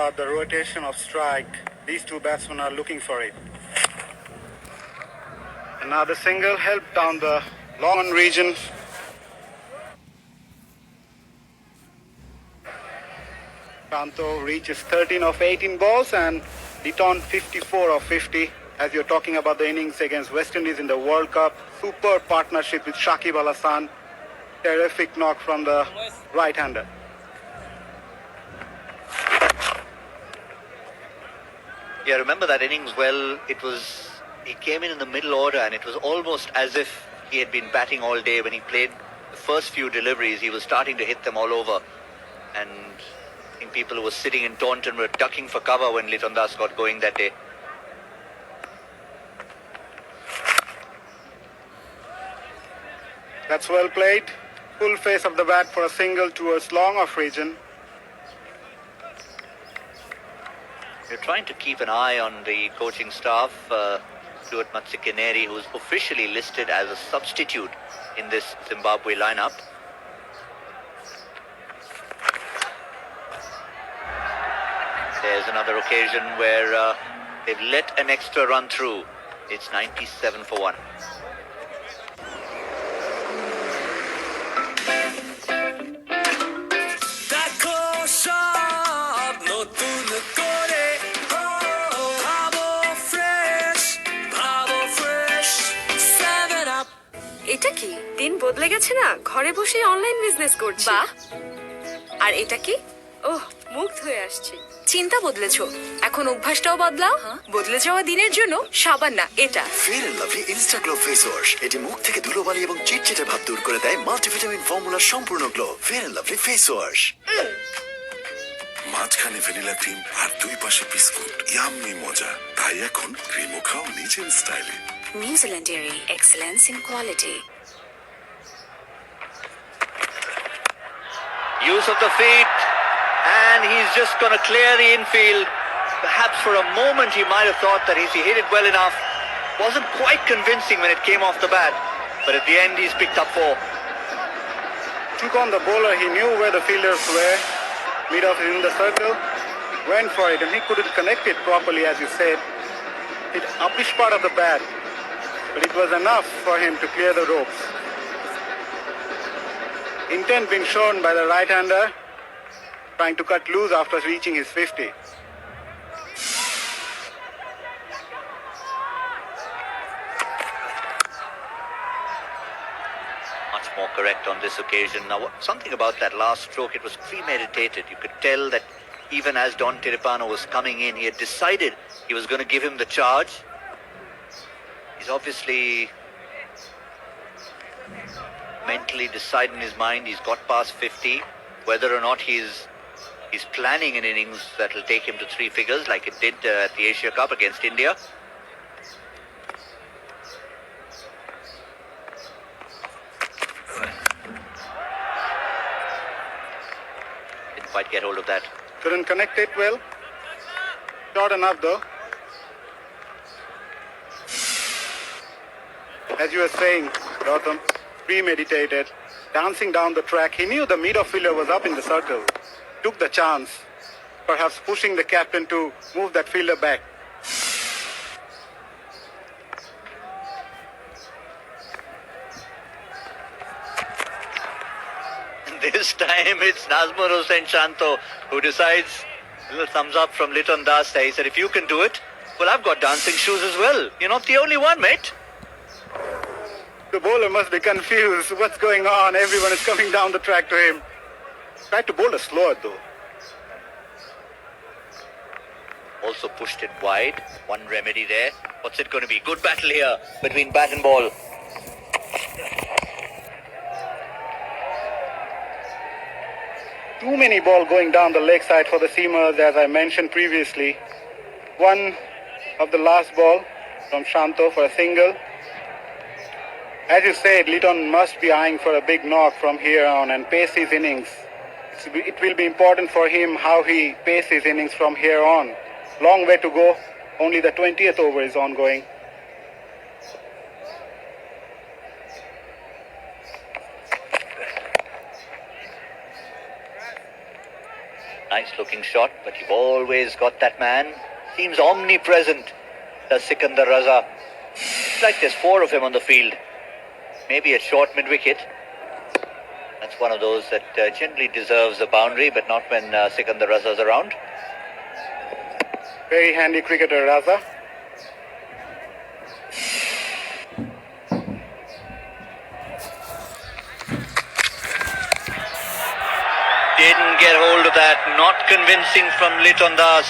about the rotation of strike, these two batsmen are looking for it. Another single helped down the long region. Shanto reaches 13 of 18 balls and Deaton 54 of 50. As you're talking about the innings against West Indies in the World Cup, super partnership with Shakib Al Hasan. Terrific knock from the right-hander. Yeah, remember that innings well. He came in the middle order and it was almost as if he had been batting all day. When he played the first few deliveries, he was starting to hit them all over. And I think people who were sitting in Taunton were ducking for cover when Liton Das got going that day. That's well played. Full face of the bat for a single towards long off region. We're trying to keep an eye on the coaching staff. Stuart Matsikeneri, who's officially listed as a substitute in this Zimbabwe lineup. There's another occasion where they've let an extra run through. It's 97 for 1. এটা কি দিন বদলে গেছে না ঘরে বসে online business করছি বাহ আর এটা কি ওহ মুগ্ধ হয়ে আসছি চিন্তা বদলেছো এখন অভ্যাসটাও বদলাও বদলে যাওয়া দিনের জন্য সাবান না এটা Fair and Lovely Insta Glow face wash এটি মুখ থেকে ধুলোবালি এবং চিটচিটে ভাব দূর করে দেয় মাল্টিভিটামিন ফর্মুলার সম্পূর্ণ glow Fair and Lovely face wash মাঝখানে ভ্যানিলা ক্রিম আর দুই পাশে বিস্কুট ইয়াম্মি মজা তাই এখন ক্রিমও খাও নিজের স্টাইলে New Zealand Dairy, excellence in quality. Use of the feet, and he's just going to clear the infield. Perhaps for a moment he might have thought that if he hit it well enough, wasn't quite convincing when it came off the bat, but at the end he's picked up 4. Took on the bowler, he knew where the fielders were. Mid off in the circle, went for it, and he couldn't connect it properly, as you said. Hit uppish part of the bat. But it was enough for him to clear the ropes. Intent being shown by the right-hander, trying to cut loose after reaching his 50. Much more correct on this occasion. Now, something about that last stroke, it was premeditated. You could tell that even as Don Tiripano was coming in, he had decided he was going to give him the charge. He's obviously mentally decided in his mind he's got past 50. Whether or not he's planning an innings that will take him to 3 figures like it did at the Asia Cup against India. Didn't quite get hold of that. Couldn't connect it well. Short enough though. As you were saying, Gautam, premeditated, dancing down the track. He knew the mid-off fielder was up in the circle. Took the chance, perhaps pushing the captain to move that fielder back. This time it's Nazmur Hossain Shanto who decides, a little thumbs up from Liton Das. He said, if you can do it, well, I've got dancing shoes as well. You're not the only one, mate. The bowler must be confused. What's going on? Everyone is coming down the track to him. Tried to bowl a slower though. Also pushed it wide. One remedy there. What's it going to be? Good battle here between bat and ball. Too many ball going down the leg side for the seamers, as I mentioned previously. One of the last ball from Shanto for a single. As you said, Liton must be eyeing for a big knock from here on and pace his innings. It will be important for him how he paces his innings from here on. Long way to go. Only the 20th over is ongoing. Nice looking shot, but you've always got that man. Seems omnipresent, does Sikandar Raza. It's like there's 4 of him on the field. Maybe a short mid-wicket. That's one of those that generally deserves a boundary, but not when Sikandar Raza's around. Very handy cricketer, Raza. Didn't get hold of that. Not convincing from Liton Das.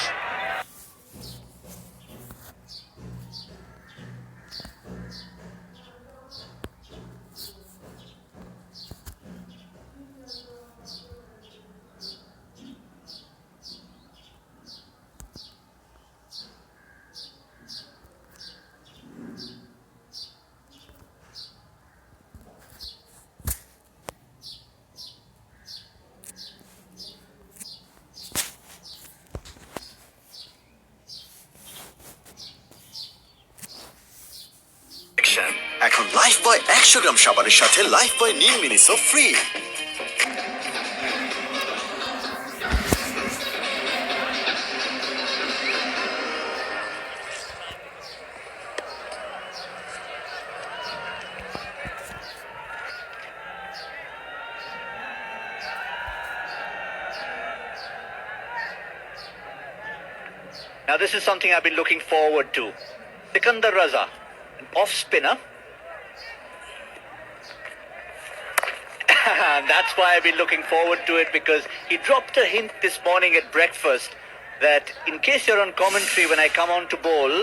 এখন life বয় 100 গ্রাম সাবানের সাথে life বয় নিম মিনিসও free. Now this is something I've been looking forward to. Sikandar Raza, an off spinner. And that's why I've been looking forward to it, because he dropped a hint this morning at breakfast that in case you're on commentary when I come on to bowl,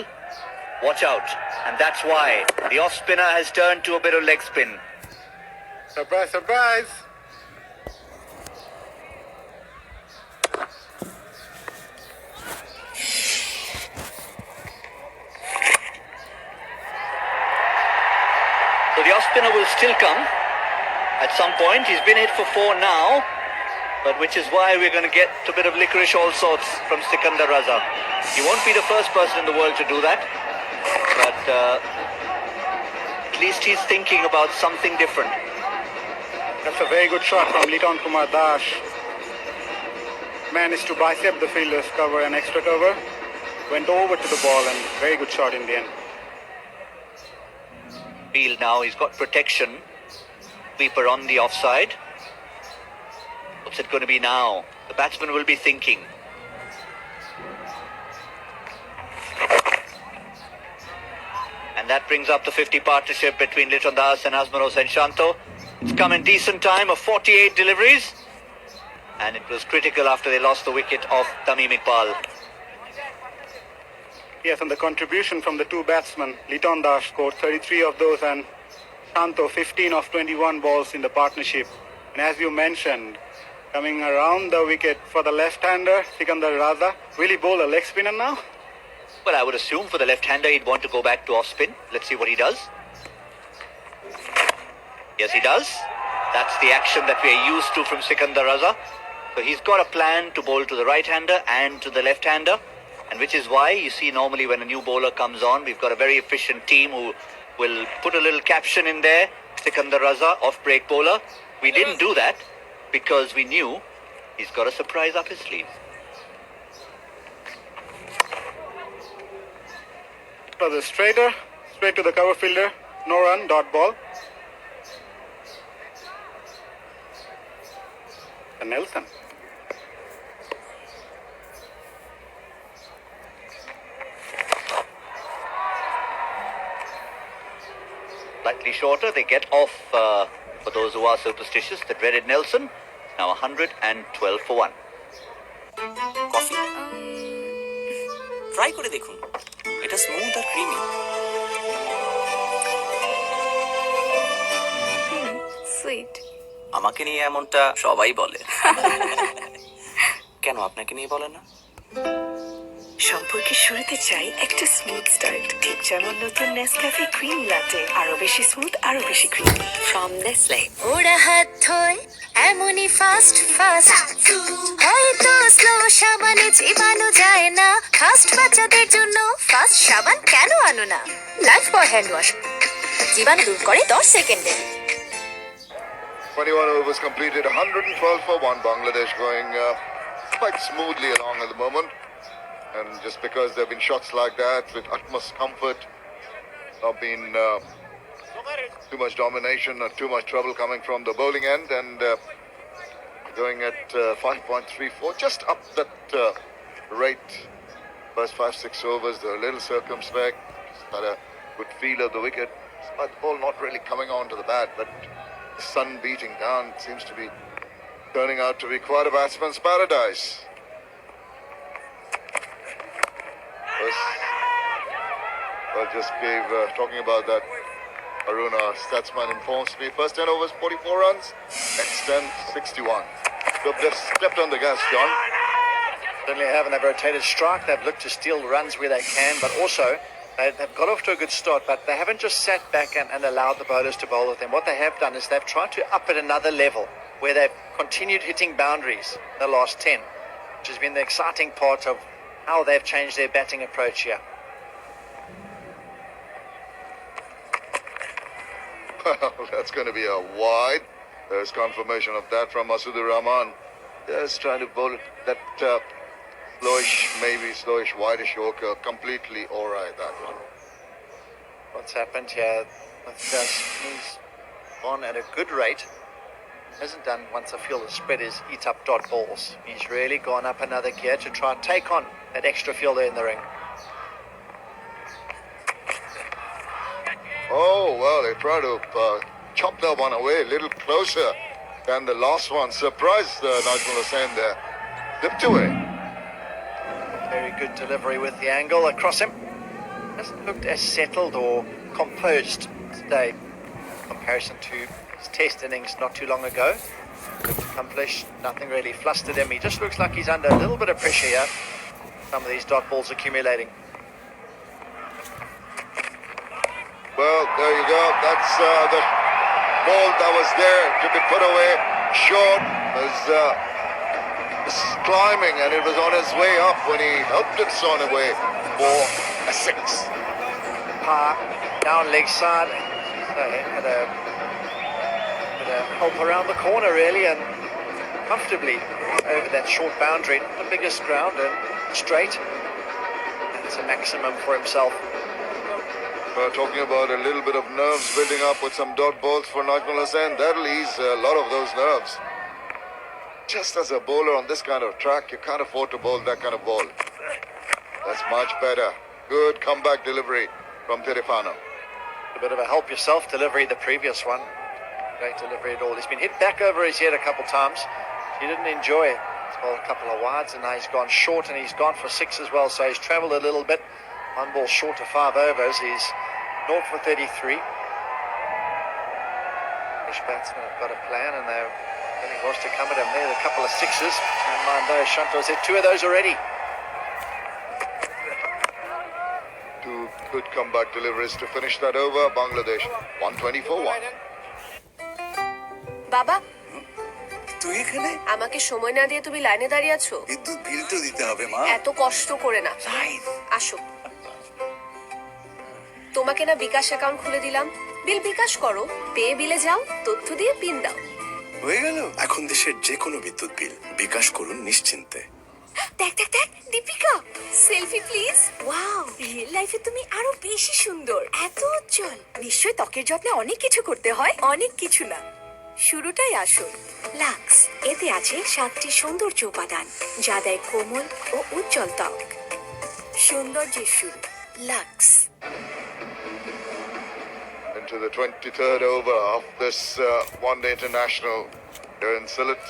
watch out. And that's why the off spinner has turned to a bit of leg spin. Surprise, surprise. So the off spinner will still come at some point. He's been hit for 4 now, but which is why we're going to get a bit of licorice all sorts from Sikandar Raza. He won't be the first person in the world to do that, but at least he's thinking about something different. That's a very good shot from Liton Kumar Das. Managed to bicep the fielder's cover and extra cover. Went over to the ball and very good shot in the end. Field now, he's got protection. Sweeper on the offside. What's it going to be now? The batsman will be thinking. And that brings up the 50 partnership between Liton Das and Asmaros and Shanto. It's come in decent time of 48 deliveries. And it was critical after they lost the wicket of Tamim Iqbal. Yes, and the contribution from the 2 batsmen, Liton Das scored 33 of those and Shanto 15 of 21 balls in the partnership. And as you mentioned, coming around the wicket for the left-hander, Sikandar Raza. Will he bowl a leg spinner now? Well, I would assume for the left-hander he'd want to go back to off-spin. Let's see what he does. Yes, he does. That's the action that we are used to from Sikandar Raza. So he's got a plan to bowl to the right-hander and to the left-hander. And which is why you see normally when a new bowler comes on, we've got a very efficient team who will put a little caption in there. Sikandar Raza, off-break bowler. We didn't do that because we knew he's got a surprise up his sleeve. For the straight to the cover fielder, no run, dot ball. And Nelson. Slightly shorter, they get off for those who are superstitious. The dreaded Nelson, now 112 for 1. Coffee try করে দেখুন, এটা smooth আর creamy. Sweet. আমাকে নিয়ে এমনটা সবাই বলে। কেন আপনাকে নিয়ে বলে না? সম্পর্কের শুরুতে চাই একটা স্মুথ স্টার্ট, ঠিক যেমন নতুন নেসক্যাফে ক্রিম লাটে, আরো বেশি স্মুথ, আরো বেশি ক্রিম ফ্রম নেসলে। ওরা হাত ধোয় এমনই ফাস্ট হয়তো স্লো সাবানে চিবানো যায় না, ফাস্ট বাচ্চাদের জন্য ফাস্ট সাবান কেন আনো না? লাইফ বয় হ্যান্ড ওয়াশ জীবাণু দূর করে 10 সেকেন্ডে। 21 overs completed, 112 for 1. Bangladesh going quite smoothly along at the moment. And just because there have been shots like that with utmost comfort, not been too much domination or too much trouble coming from the bowling end, and going at 5.34, just up that rate. First 5-6 overs, they're a little circumspect, just had a good feel of the wicket. But the ball not really coming on to the bat, but the sun beating down seems to be turning out to be quite a batsman's paradise. Just gave, talking about that, Arun, our statsman informs me, first 10 overs, 44 runs, next 10, 61. So they've stepped on the gas, John. Certainly haven't. They've rotated strike. They've looked to steal runs where they can, but also they've got off to a good start, but they haven't just sat back and allowed the bowlers to bowl with them. What they have done is they've tried to up at another level where they've continued hitting boundaries in the last 10, which has been the exciting part of how they've changed their batting approach here. Well, that's going to be a wide. There's confirmation of that from Masudur Rahman. Just trying to bowl it, that slowish, wideish Yorker, completely all right, that one. What's happened here? He's gone at a good rate. Hasn't done once I feel the spread is eat up dot balls. He's really gone up another gear to try and take on that extra fielder in the ring. Oh, well, they try to chop that one away a little closer than the last one. Surprised Najmul Hussain there. Dipped away. Very good delivery with the angle across him. Hasn't looked as settled or composed today in comparison to his test innings not too long ago. Looked accomplished, nothing really flustered him. He just looks like he's under a little bit of pressure here. Some of these dot balls accumulating. Well, there you go. That's the ball that was there to be put away. Short was climbing, and it was on his way up when he helped it on away for a 6. Park down leg side. So he had a help around the corner really, and comfortably over that short boundary. Not the biggest ground, and straight. That's a maximum for himself. Talking about a little bit of nerves building up with some dot balls for Najmul Hussain. That'll ease a lot of those nerves. Just as a bowler on this kind of track, you can't afford to bowl that kind of ball. That's much better. Good comeback delivery from Tirifano. A bit of a help yourself delivery, the previous one. Great delivery at all. He's been hit back over his head a couple times. He didn't enjoy it. He's bowled a couple of wides, and now he's gone short, and he's gone for 6 as well. So he's travelled a little bit. One ball short of 5 overs. He's 0 for 33. British batsmen have got a plan, and there really was to come at him. There's a couple of 6s. And mind those, Shanto's hit 2 of those already. 2 good comeback deliveries to finish that over. Bangladesh 124-1. বাবা তুই এখানে আমাকে সময় না দিয়ে তুমি লাইনে দাঁড়িয়ে আছো? বিদ্যুৎ বিল তো দিতে হবে মা। এত কষ্ট করে না, আসো। তোমাকে না বিকাশ অ্যাকাউন্ট খুলে দিলাম, বিল বিকাশ করো, পে বিলে যাও, তথ্য দিয়ে পিন দাও, হয়ে গেল। এখন দেশের যে কোনো বিদ্যুৎ বিল বিকাশ করুন নিশ্চিন্তে। দেখ দেখ দেখ, Deepika selfie please. Wow, real লাইফে তুমি আরো বেশি সুন্দর, এত উজ্জ্বল। নিশ্চয়ই ত্বকের যত্নে অনেক কিছু করতে হয়। অনেক কিছু না, শুরুটাই আসল। লাক্স, এতে আছে 7টি সৌন্দর্য উপাদান যা দেয় কোমল ও উজ্জ্বল ত্বক। সৌন্দর্যের শুরু, lux. Into the 23rd over of this one-day international here in Sylhet.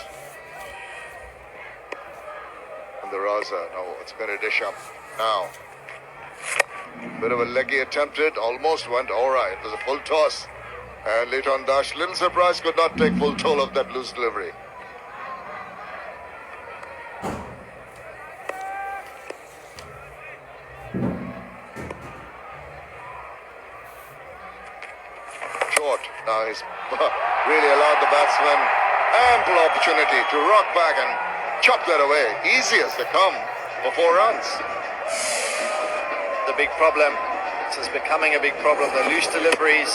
And the Raza, no, it's going to dish up now. Bit of a leggy attempted, almost went all right. It was a full toss. And Leighton Dash, little surprise, could not take full toll of that loose delivery. Short. Now he's really allowed the batsman ample opportunity to rock back and chop that away. Easy as they come for 4 runs. The big problem. This is becoming a big problem. The loose deliveries.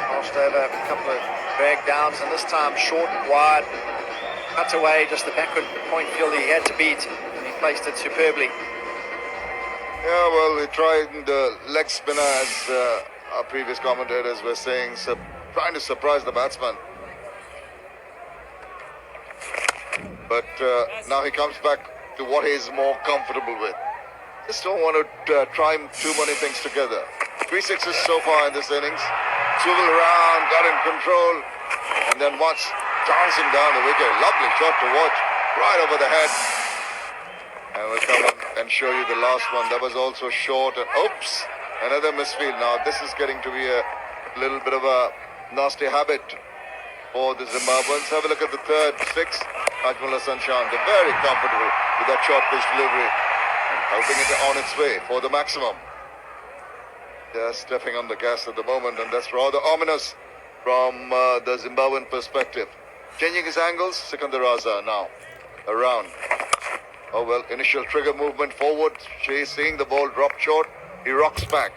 Crossed over a couple of drag downs, and this time short and wide. cut away, just the backward point fielder he had to beat, and he placed it superbly. Yeah, well, he tried the leg spinner, as our previous commentators were saying, trying to surprise the batsman. But now he comes back to what he's more comfortable with. Just don't want to try too many things together. 3 sixes so far in this innings. Swivel around, got in control, and then once dancing down the wicket. Lovely shot to watch, right over the head. And we'll come and show you the last one. That was also short. And oops, another misfield. Now this is getting to be a little bit of a nasty habit for the Zimbabweans. Have a look at the third six. Ajmula Sanshan, they're very comfortable with that short pitch delivery and helping it on its way for the maximum. They're stepping on the gas at the moment, and that's rather ominous from the Zimbabwean perspective. Changing his angles, Sikandar Raza now around. Oh well, initial trigger movement forward. She's seeing the ball drop short. He rocks back.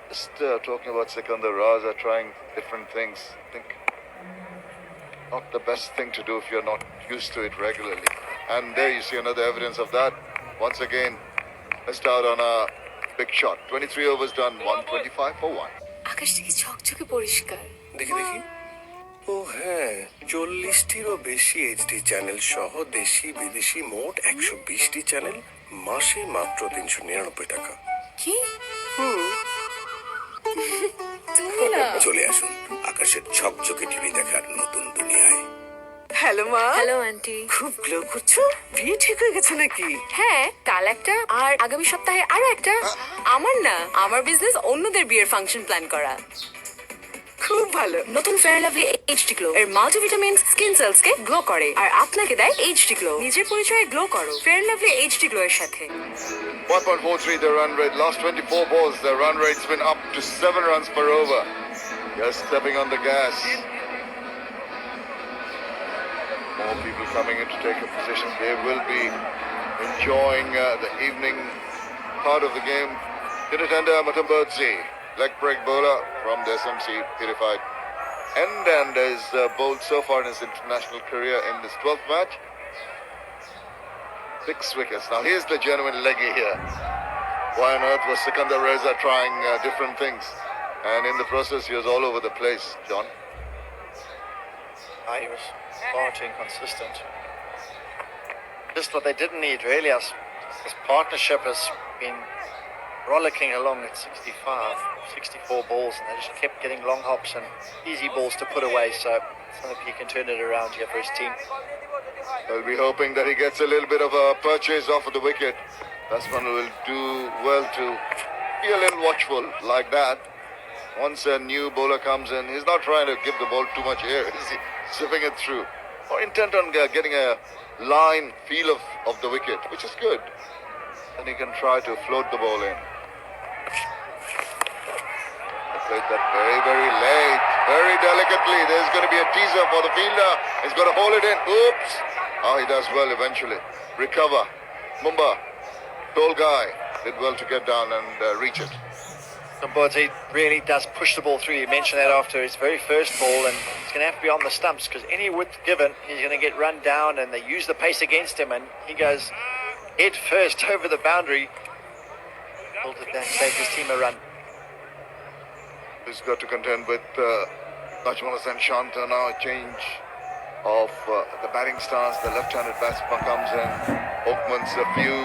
Just talking about Sikandar Raza trying different things. I think not the best thing to do if you're not used to it regularly. And there you see another evidence of that. Once again, missed out on a big shot. 23 overs done, 125 for 1. আকাশ থেকে ঝকঝকে পরিষ্কার। দেখি দেখি। ও হ্যাঁ, 40টিরও বেশি HD channel সহ দেশি বিদেশি মোট 120টি চ্যানেল, মাসে মাত্র 399 টাকা। কি? তুমি না। চলে আসুন আকাশের ঝকঝকে টিভি দেখার নতুন দুনিয়ায়। হ্যালো মা। Hello aunty. খুব গ্লো করছো, বিয়ে ঠিক হয়ে গেছে নাকি? হ্যাঁ, কাল একটা আর আগামী সপ্তাহে আরো একটা। আমার না, আমার বিজনেস অন্যদের বিয়ের ফাংশন প্ল্যান করা। খুব ভালো। নতুন ফেয়ার লাভলি এইচডি গ্লো এর মাল্টিভিটামিন স্কিন সেলস কে গ্লো করে আর আপনাকে দেয় এইচডি গ্লো। নিজের পরিচয়ে গ্লো করো ফেয়ার লাভলি এইচডি গ্লো এর সাথে। 1.43 the run rate. Last 24 balls, the run rate's been up to 7 runs per over. Just stepping on the gas. More people coming in to take a position. They will be enjoying the evening part of the game. Tinatanda Matambodzi, leg break bowler from the SMC purified. And has bowled so far in his international career in this 12th match. 6 wickets. Now here's the genuine leggy here. Why on earth was Sikandar Reza trying different things? And in the process, he was all over the place, John. He was far too inconsistent. Just what they didn't need, really. This partnership has been rollicking along at 65, 64 balls, and they just kept getting long hops and easy balls to put away. So I think he can turn it around here for his team. We'll be hoping that he gets a little bit of a purchase off of the wicket. Batsman will do well to be a little watchful like that. Once a new bowler comes in, he's not trying to give the ball too much air. He's zipping it through. Or intent on getting a line feel of the wicket, which is good. Then he can try to float the ball in. He played that very, very late, very delicately. There's going to be a teaser for the fielder. He's got to hold it in. Oops. Oh, he does well eventually. Recover. Mumba, tall guy, did well to get down and reach it. He really does push the ball through. You mentioned that after his very first ball, and he's going to have to be on the stumps because any width given, he's going to get run down, and they use the pace against him, and he goes head first over the boundary. Pulled it down, saved his team a run. He's got to contend with Najmul and Shanta now. A change of the batting stance. The left-handed batsman comes in. Oakman's a few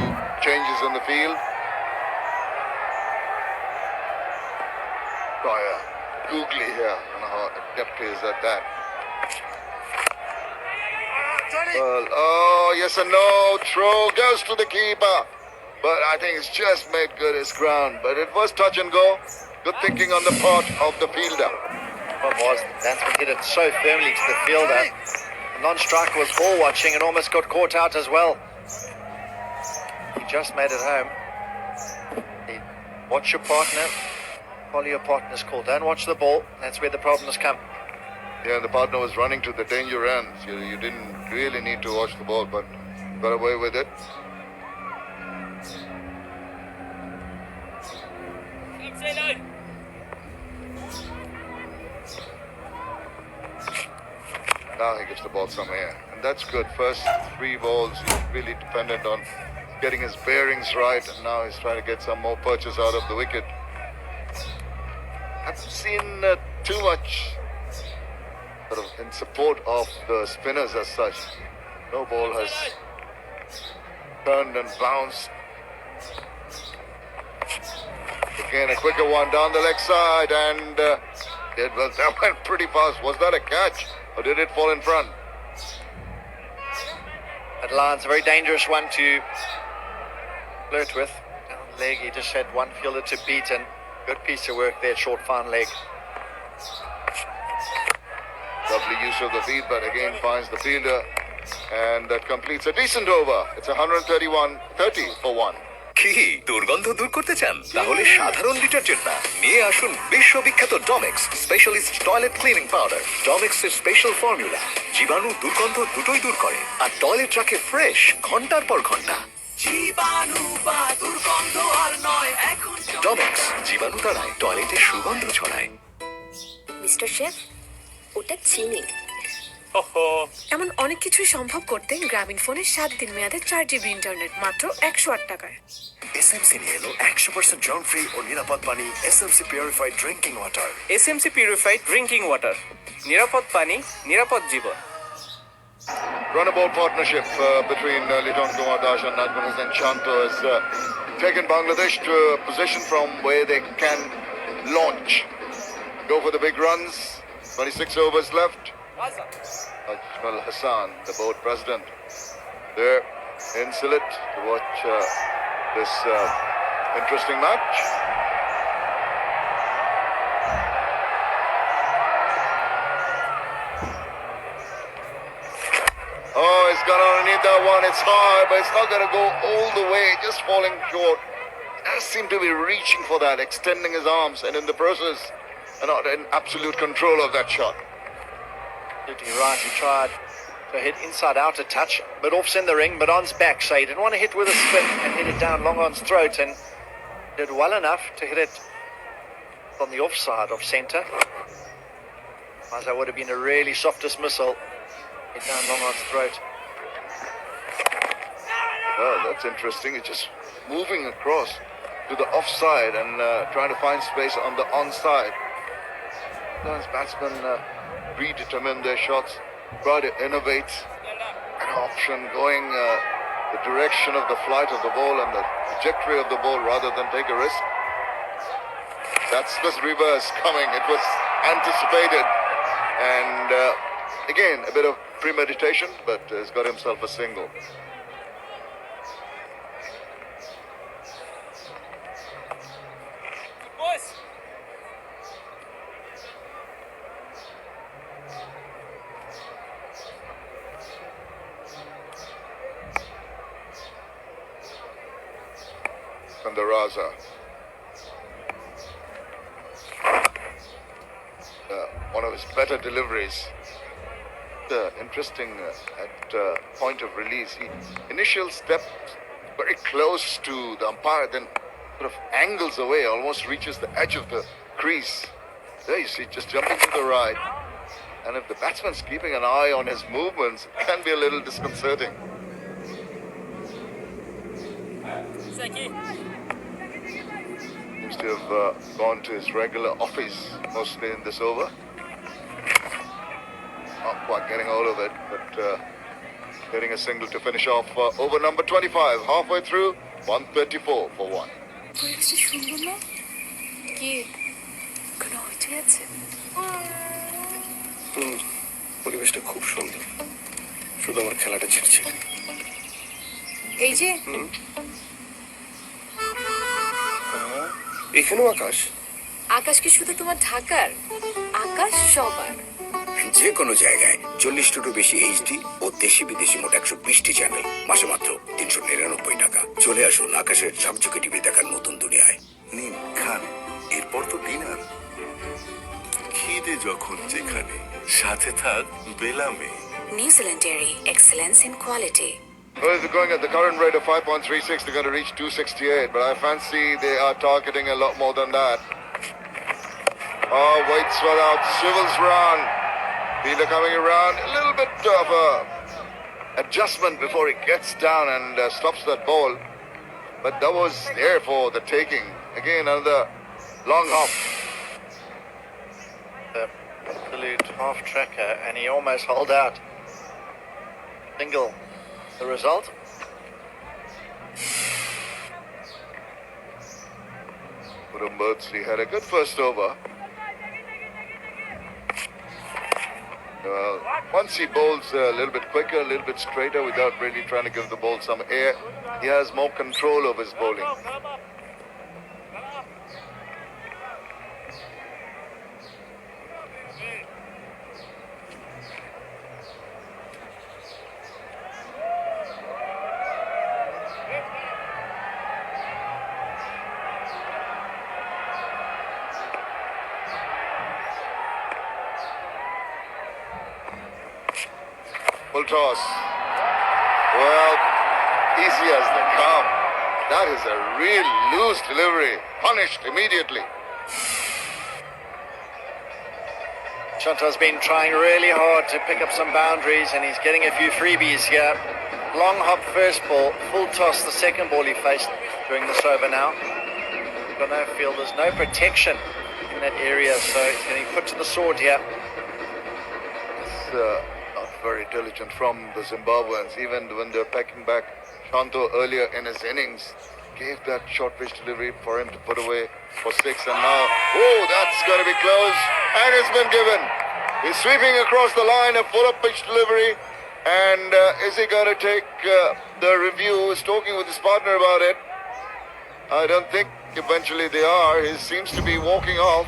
changes in the field. Pryor, googly here. I don't know how adept he is at that. Well, oh, yes and no. Throw goes to the keeper. But I think it's just made good his ground. But it was touch and go. Good thinking on the part of the fielder. What was? That's what hit it so firmly to the fielder. The non-striker was ball watching and almost got caught out as well. He just made it home. Watch your partner. Follow your partner's call. Don't watch the ball. That's where the problems come. Yeah, the partner was running to the danger ends. You didn't really need to watch the ball, but got away with it. Now he gives the ball some air. And that's good. First 3 balls, he's really dependent on getting his bearings right. And now he's trying to get some more punches out of the wicket. I've seen too much sort of in support of the spinners as such. No ball has turned and bounced. Again, a quicker one down the leg side, and that went pretty fast. Was that a catch, or did it fall in front? That line's a very dangerous one to flirt with. Down the leg, he just had one fielder to beat, and good piece of work there, short fine leg. Lovely use of the feet, but again finds the fielder, and that completes a decent over. It's 131-30 for 1. কি দুর্গন্ধ দূর করতে চান? তাহলে সাধারণ detergent না, নিয়ে আসুন বিশ্ববিখ্যাত Domex specialist toilet cleaning powder. ডমেক্সের স্পেশাল ফর্মুলা জীবাণু দুর্গন্ধ দুটোই দূর করে আর টয়লেট রাখে ফ্রেশ ঘন্টার পর ঘন্টা। জীবাণু বা দুর্গন্ধ আর নয়, এখন ডমেক্স জীবাণু তাড়ায়, টয়লেটে সুগন্ধ ছড়ায়। মিস্টার শেফ, ওটা চিনি। এমন অনেক কিছুই সম্ভব করতে গ্রামীণ ফোনে 7 দিন মেয়াদে 4 GB ইন্টারনেট মাত্র 108 টাকায়। এসএমসি নিয়ে এলো 100% জার্ম ফ্রি ও নিরাপদ পানি, SMC purified drinking water. SMC purified drinking water, নিরাপদ পানি, নিরাপদ জীবন। Runnable partnership between Liton Kumar Das and Nadman Shanto has taken Bangladesh to a position from where they can launch. Go for the big runs. 26 overs left. Ajmal Hassan, the board president, there in Sylhet to watch this interesting match. Oh, it's gone underneath that one. It's high, but it's not going to go all the way, just falling short. Does seem to be reaching for that, extending his arms, and in the process, not in absolute control of that shot. Absolutely right. He tried to hit inside out a touch, but off's in the ring, but on's back, so he didn't want to hit with a spin and hit it down long on's throat, and did well enough to hit it on the offside of centre. Otherwise, that would have been a really soft dismissal. Hit down long on's throat. Well, that's interesting. It's just moving across to the offside and trying to find space on the onside. Sometimes batsmen predetermine their shots, try to innovate an option going the direction of the flight of the ball and the trajectory of the ball rather than take a risk. That's this reverse coming. It was anticipated, and again a bit of premeditation, but has got himself a single. And the Raza. One of his better deliveries. Interesting at point of release. He initial step very close to the umpire, then sort of angles away, almost reaches the edge of the crease. There you see, just jumping to the right. And if the batsman's keeping an eye on his movements, it can be a little disconcerting. Seems to have gone to his regular office mostly in this over. Not quite getting all of it, but getting a single to finish off over number 25. Halfway through, 134 for 1. পরিবেশটা সুন্দর না? কি কোনো হইতে আছে? পরিবেশটা খুব সুন্দর, শুধু আমার খেলাটা ছিড়ছে। এই যে এখানেও আকাশ। আকাশ কি শুধু তোমার ঢাকার? আকাশ সবার। যে কোনো জায়গায় 40টারও বেশি এইচডি ও দেশি বিদেশি মোট 120টি চ্যানেল, মাসে মাত্র 399 টাকা। চলে আসুন আকাশের ঝকঝকে টিভি দেখার নতুন দুনিয়ায়। নিন খান, এরপর তো ডিনার। খিদে যখন যেখানে, সাথে থাক বেলামে। New Zealand dairy, excellence in quality. Well, they're going at the current rate of 5.36. They're going to reach 268, but I fancy they are targeting a lot more than that. Oh, waits well out. Civils run. Fielder coming around, a little bit of a adjustment before he gets down and stops that ball. But that was there for the taking. Again, another long hop. The absolute half tracker, and he almost holed out. Single. The result? Murthy had a good first over. Once he bowls a little bit quicker, a little bit straighter without really trying to give the ball some air, he has more control of his bowling. Full toss. Well, easy as they come. That is a real loose delivery. Punished immediately. Chantal's been trying really hard to pick up some boundaries, and he's getting a few freebies here. Long hop first ball, full toss the second ball he faced during this over now. Got no feel, there's no protection in that area, so he's getting put to the sword here. It's not very diligent from the Zimbabweans, even when they're packing back. Shanto earlier in his innings gave that short pitch delivery for him to put away for 6, and now, oh, that's going to be close, and it's been given. He's sweeping across the line, a full-up pitch delivery, and is he going to take the review? He's talking with his partner about it. I don't think eventually they are. He seems to be walking off.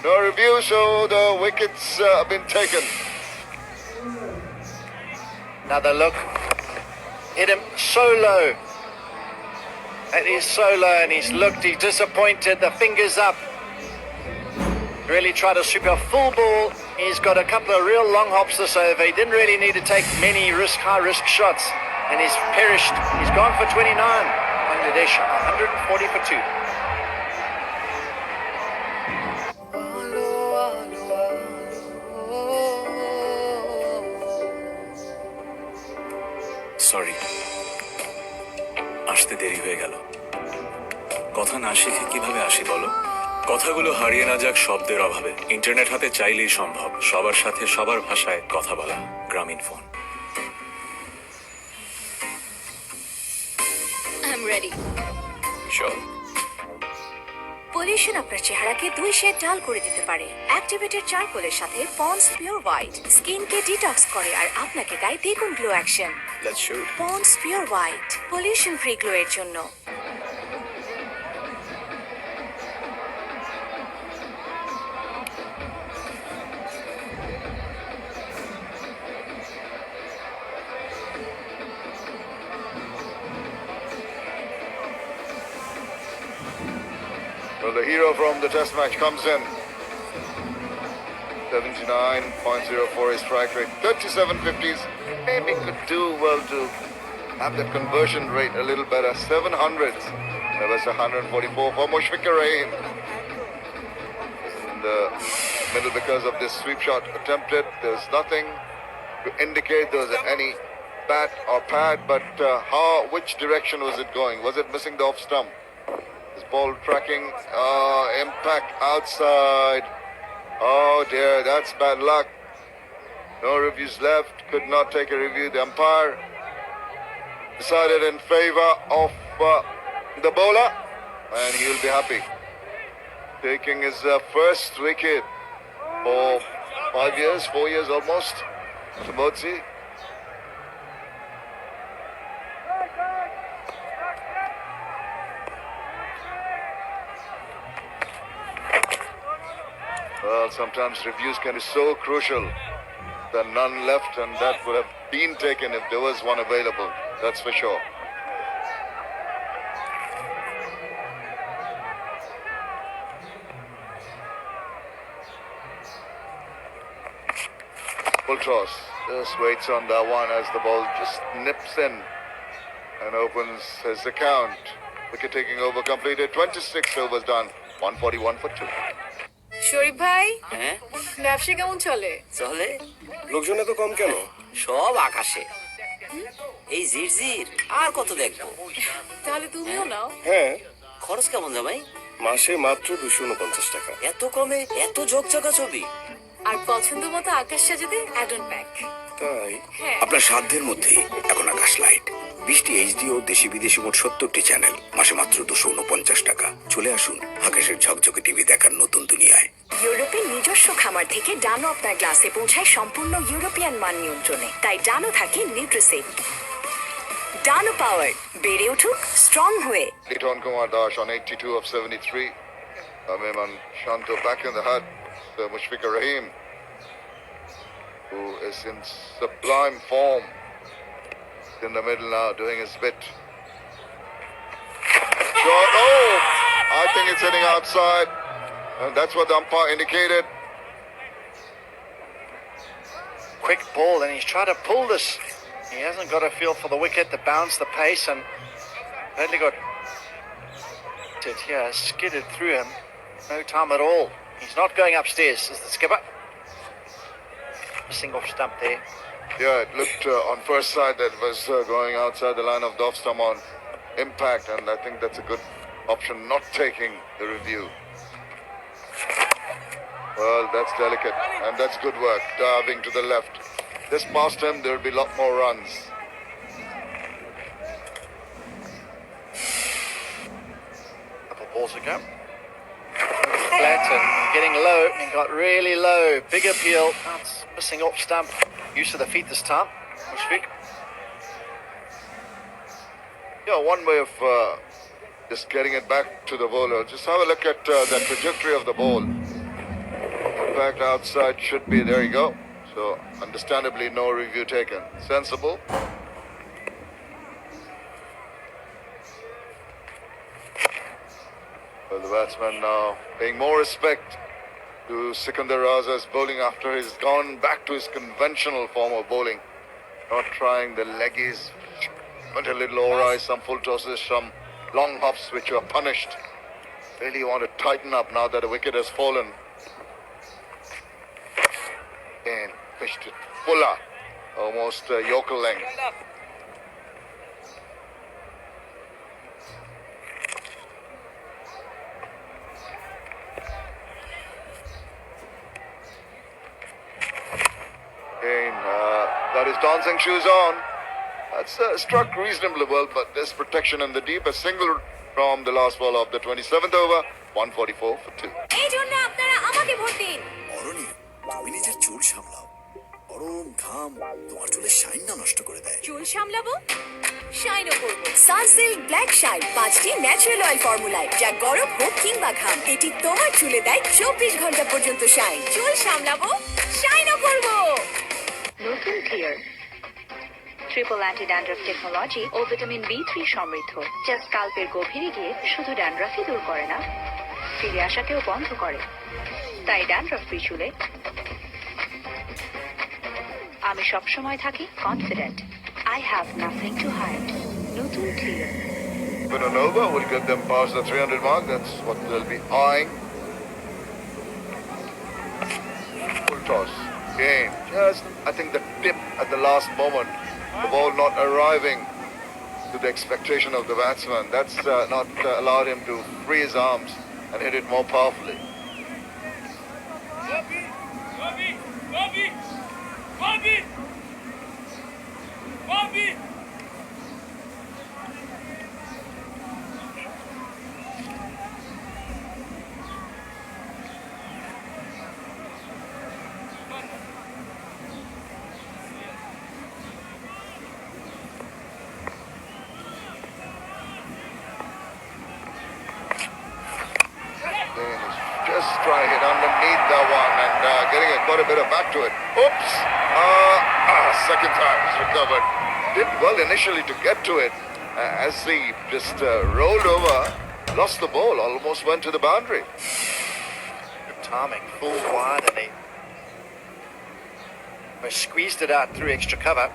No review, so the wickets have been taken. Another look. Hit him so low. And he's so low, and he's looked, he's disappointed, the fingers up. Really tried to sweep a full ball. He's got a couple of real long hops this over. He didn't really need to take many high-risk shots. And he's perished. He's gone for 29. Bangladesh, 140 for 2. Sorry, আসতে দেরি হয়ে গেল। কথা না শিখে কিভাবে আসি বলো? কথাগুলো হারিয়ে না যাক শব্দের অভাবে। ইন্টারনেট হাতে চাইলেই সম্ভব সবার সাথে সবার ভাষায় কথা বলা। গ্রামীণ phone. I'm ready. Sure. Pollution আপনার চেহারাকে 2 শেড ডাল করে দিতে পারে। অ্যাক্টিভেটেড চারকোলের সাথে পন্ডস পিওর হোয়াইট স্কিনকে ডিটক্স করে আর আপনাকে দেয় দ্বিগুণ glow action. Let's shoot. Pond's Pure White pollution free glow এর জন্য। Well, the hero from the test match comes in. 79.04 is strike rate. 37 50s. Maybe could do well to have that conversion rate a little better. 700s. That was 144 for Mushfiqur Rahim. In the middle because of this sweep shot attempted. There's nothing to indicate there was any bat or pad, but which direction was it going? Was it missing the off stump? His ball tracking, impact outside. Oh dear, that's bad luck. No reviews left, could not take a review. The umpire decided in favor of the bowler, and he'll be happy. Taking his first wicket for 4 years almost, to Murthy. Well, sometimes reviews can be so crucial. There are none left, and that would have been taken if there was one available. That's for sure. Full toss. Just waits on that one as the ball just nips in and opens his account. Wicket taking over completed. 26 overs done. 141 for 2. শরীফ ভাই, হ্যাঁ ব্যবসা কেমন চলে? চলে, লোকজন এত কম কেন? সব আকাশে। এই জিরজির আর কত দেখবো? তাহলে তুমিও নাও। হ্যাঁ, খরচ কেমন জামাই? মাসে মাত্র 249 টাকা। এত কমে এত ঝকঝকা ছবি? আর পছন্দ মতো আকাশ সাজাতে অ্যাড অন প্যাক। তাই হ্যাঁ, আপনার সাধ্যের মধ্যে এখন আকাশ লাইট 20টি এইচডি ও দেশি বিদেশি মোট 70টি চ্যানেল, মাসে মাত্র 249 টাকা। চলে আসুন আকাশের ঝকঝকে টিভি দেখার নতুন দুনিয়ায়। ইউরোপের নিজস্ব খামার থেকে ডানো আপনার গ্লাসে পৌঁছায় সম্পূর্ণ ইউরোপিয়ান মান নিয়ন্ত্রণে। তাই ডানো থাকে নিউট্রিসেভ। ডানো পাওয়ার, বেড়ে উঠুক স্ট্রং হয়ে। Liton Kumar Dash on 82 of 73. Mehman Shanto back in the hut. Mushfiqur Rahim, who is in sublime form, in the middle now doing his bit. Shot. Oh! I think it's hitting outside. And that's what the umpire indicated. Quick ball, and he's trying to pull this. He hasn't got a feel for the wicket, the bounce, the pace, and only got it here, skidded through him. No time at all. He's not going upstairs, is the skipper. Missing off stump there. Yeah, it looked on first sight that it was going outside the line of the off stump on impact, and I think that's a good option, not taking the review. Well, that's delicate, and that's good work, diving to the left. This past him, there'll be a lot more runs. Couple balls ago. Flat and getting low, and got really low. Big appeal. That's missing off stump. Use of the feet this time. Mushfiq. Yeah, one way of just getting it back to the bowler. Just have a look at the trajectory of the ball. Impact outside should be, there you go. So, understandably, no review taken. Sensible. Well, the batsman now paying more respect to Sikandar Raza's bowling after he's gone back to his conventional form of bowling. Not trying the leggies, went a little over eyes, some full tosses, some long hops which were punished. Really want to tighten up now that a wicket has fallen. And pitched it fuller, almost yokel length. Again, got his dancing shoes on. That's struck reasonably well, but there's protection in the deep. A single from the last ball of the 27th over, 144 for 2. এই জন্য আপনারা আমাকে vote দিন। অরণি, তুমি নিজের চুল সামলাও। গরম ঘাম তোমার চুলের শাইন না নষ্ট করে দেয়। চুল সামলাবো, শাইনও করবো। সানসিল্ক ব্ল্যাক শাইন 5টি ন্যাচারাল অয়েল ফর্মুলায়, যা গরম হোক কিংবা ঘাম, এটি তোমার চুলে দেয় 24 ঘন্টা পর্যন্ত শাইন। চুল সামলাবো, শাইনও করবো। নতুন clear triple anti dandruff technology ও ভিটামিন B3 সমৃদ্ধ, যা স্কাল্পের গভীরে গিয়ে শুধু ড্যান্ড্রাফই দূর করে না, ফিরে আসাকেও বন্ধ করে। তাই ড্যান্ড্রাফ ফ্রি চুলে আমি সবসময় থাকি confident. I have nothing to hide. নতুন clear. Villanova will get them past the 300 mark. That's what they'll be eyeing. Full toss. Again, just I think the tip at the last moment. The ball not arriving to the expectation of the batsman. That's not allowed him to free his arms and hit it more powerfully. Just trying to hit underneath that one and getting quite a bit of back to it. Oops! Second time he's recovered. Did well initially to get to it. As he just rolled over, lost the ball, almost went to the boundary. Good timing, full wide, and he squeezed it out through extra cover.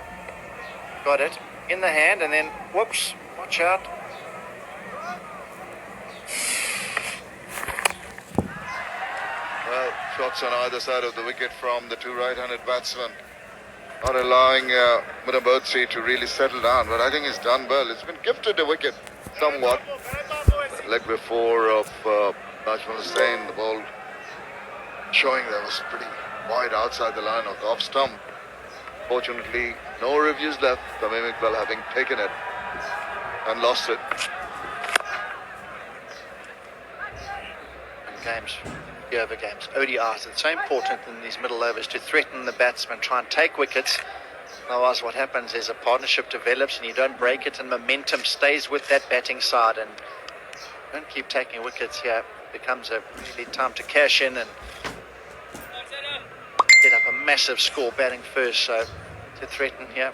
Got it in the hand, and then whoops! Watch out. Well, Shots on either side of the wicket from the two right-handed batsmen. Not allowing Munabertsi to really settle down, but I think he's done well. It's been gifted a wicket somewhat. The leg before of Najmul Hussain, the ball showing that was pretty wide outside the line of the off stump. Fortunately, no reviews left. Tamim Iqbal having taken it and lost it. Games, over games, ODIs, it's so important in these middle overs to threaten the batsman, try and take wickets. Otherwise what happens is a partnership develops and you don't break it and momentum stays with that batting side, and don't keep taking wickets here. It becomes a really time to cash in and get up a massive score batting first, so to threaten here,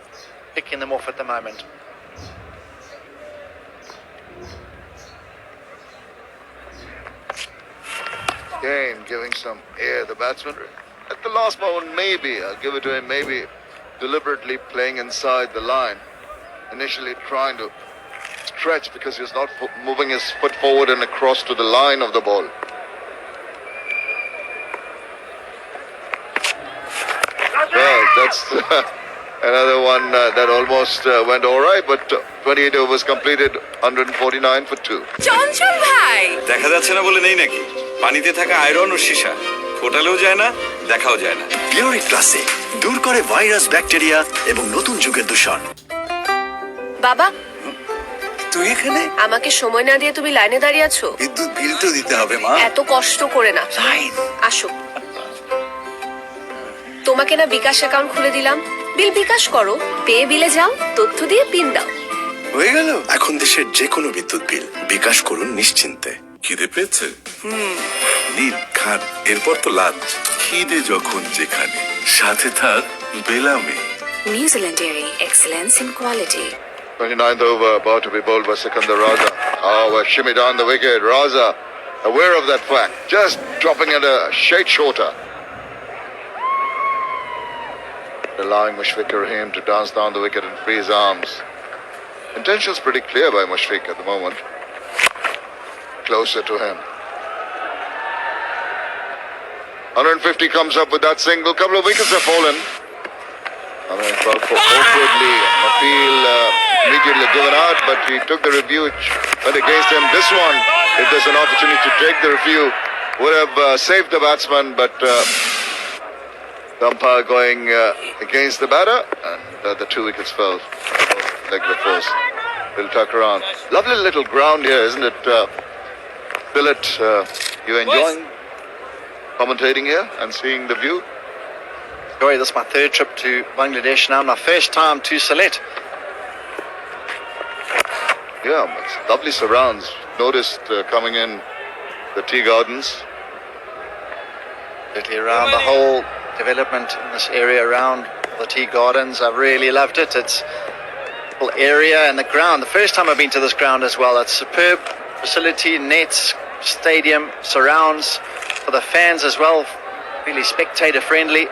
picking them off at the moment. Again, giving some air. The batsman at the last moment, maybe, I'll give it to him, maybe deliberately playing inside the line. Initially trying to stretch because he was not moving his foot forward and across to the line of the ball. Well, that's another one that almost went all right, but 28 overs completed, 149 for 2. চঞ্চল ভাই দেখা যাচ্ছে না বলে নেই নাকি? পানিতে থাকা iron ও সীসা ফোটালেও যায় না, দেখাও যায় না। পিওরিক ক্লাসিক দূর করে ভাইরাস, ব্যাকটেরিয়া এবং নতুন যুগের দূষণ। বাবা, তুই এখানে? আমাকে সময় না দিয়ে তুমি লাইনে দাঁড়িয়ে আছো। বিদ্যুৎ বিল তো দিতে হবে মা। এত কষ্ট করে না। লাইন। আসো, তোমাকে না বিকাশ অ্যাকাউন্ট খুলে দিলাম, বিল বিকাশ করো, পেয়ে বিলে যাও, তথ্য দিয়ে পিন দাও, হয়ে গেল। এখন দেশের যে কোনো বিদ্যুৎ বিল বিকাশ করুন নিশ্চিন্তে। খিদে পেয়েছে? নিন, খান। এরপর তো লাঞ্চ। খিদে যখন যেখানে, সাথে থাক বেলামে। New Dairy, excellence in quality. 29th over, about to be bowled by Sikandar Raza. Oh, a shimmy down the wicket. Raza, aware of that fact, just dropping it a shade shorter. Allowing Mushfiqur Rahim to dance down the wicket and free his arms. Intention's pretty clear by Mushfiq at the moment. Closer to him. 150 comes up with that single. Couple of wickets have fallen. I mean, well, awkwardly, Appeal immediately given out, but he took the review, which went against him. This one, if there's an opportunity to take the review, would have saved the batsman, but the umpire going against the batter, and the 2 wickets fell. Leg before. Little tuck around. Lovely little ground here, isn't it? Billet, you enjoying commentating here and seeing the view? Sorry, this is my third trip to Bangladesh now, my first time to Sylhet. Yeah, it's lovely surrounds. Noticed coming in the tea gardens. Certainly around the whole development in this area around the tea gardens, I've really loved it. It's whole area and the ground. The first time I've been to this ground as well. It's superb facility, nets, stadium, surrounds for the fans as well. Really spectator friendly.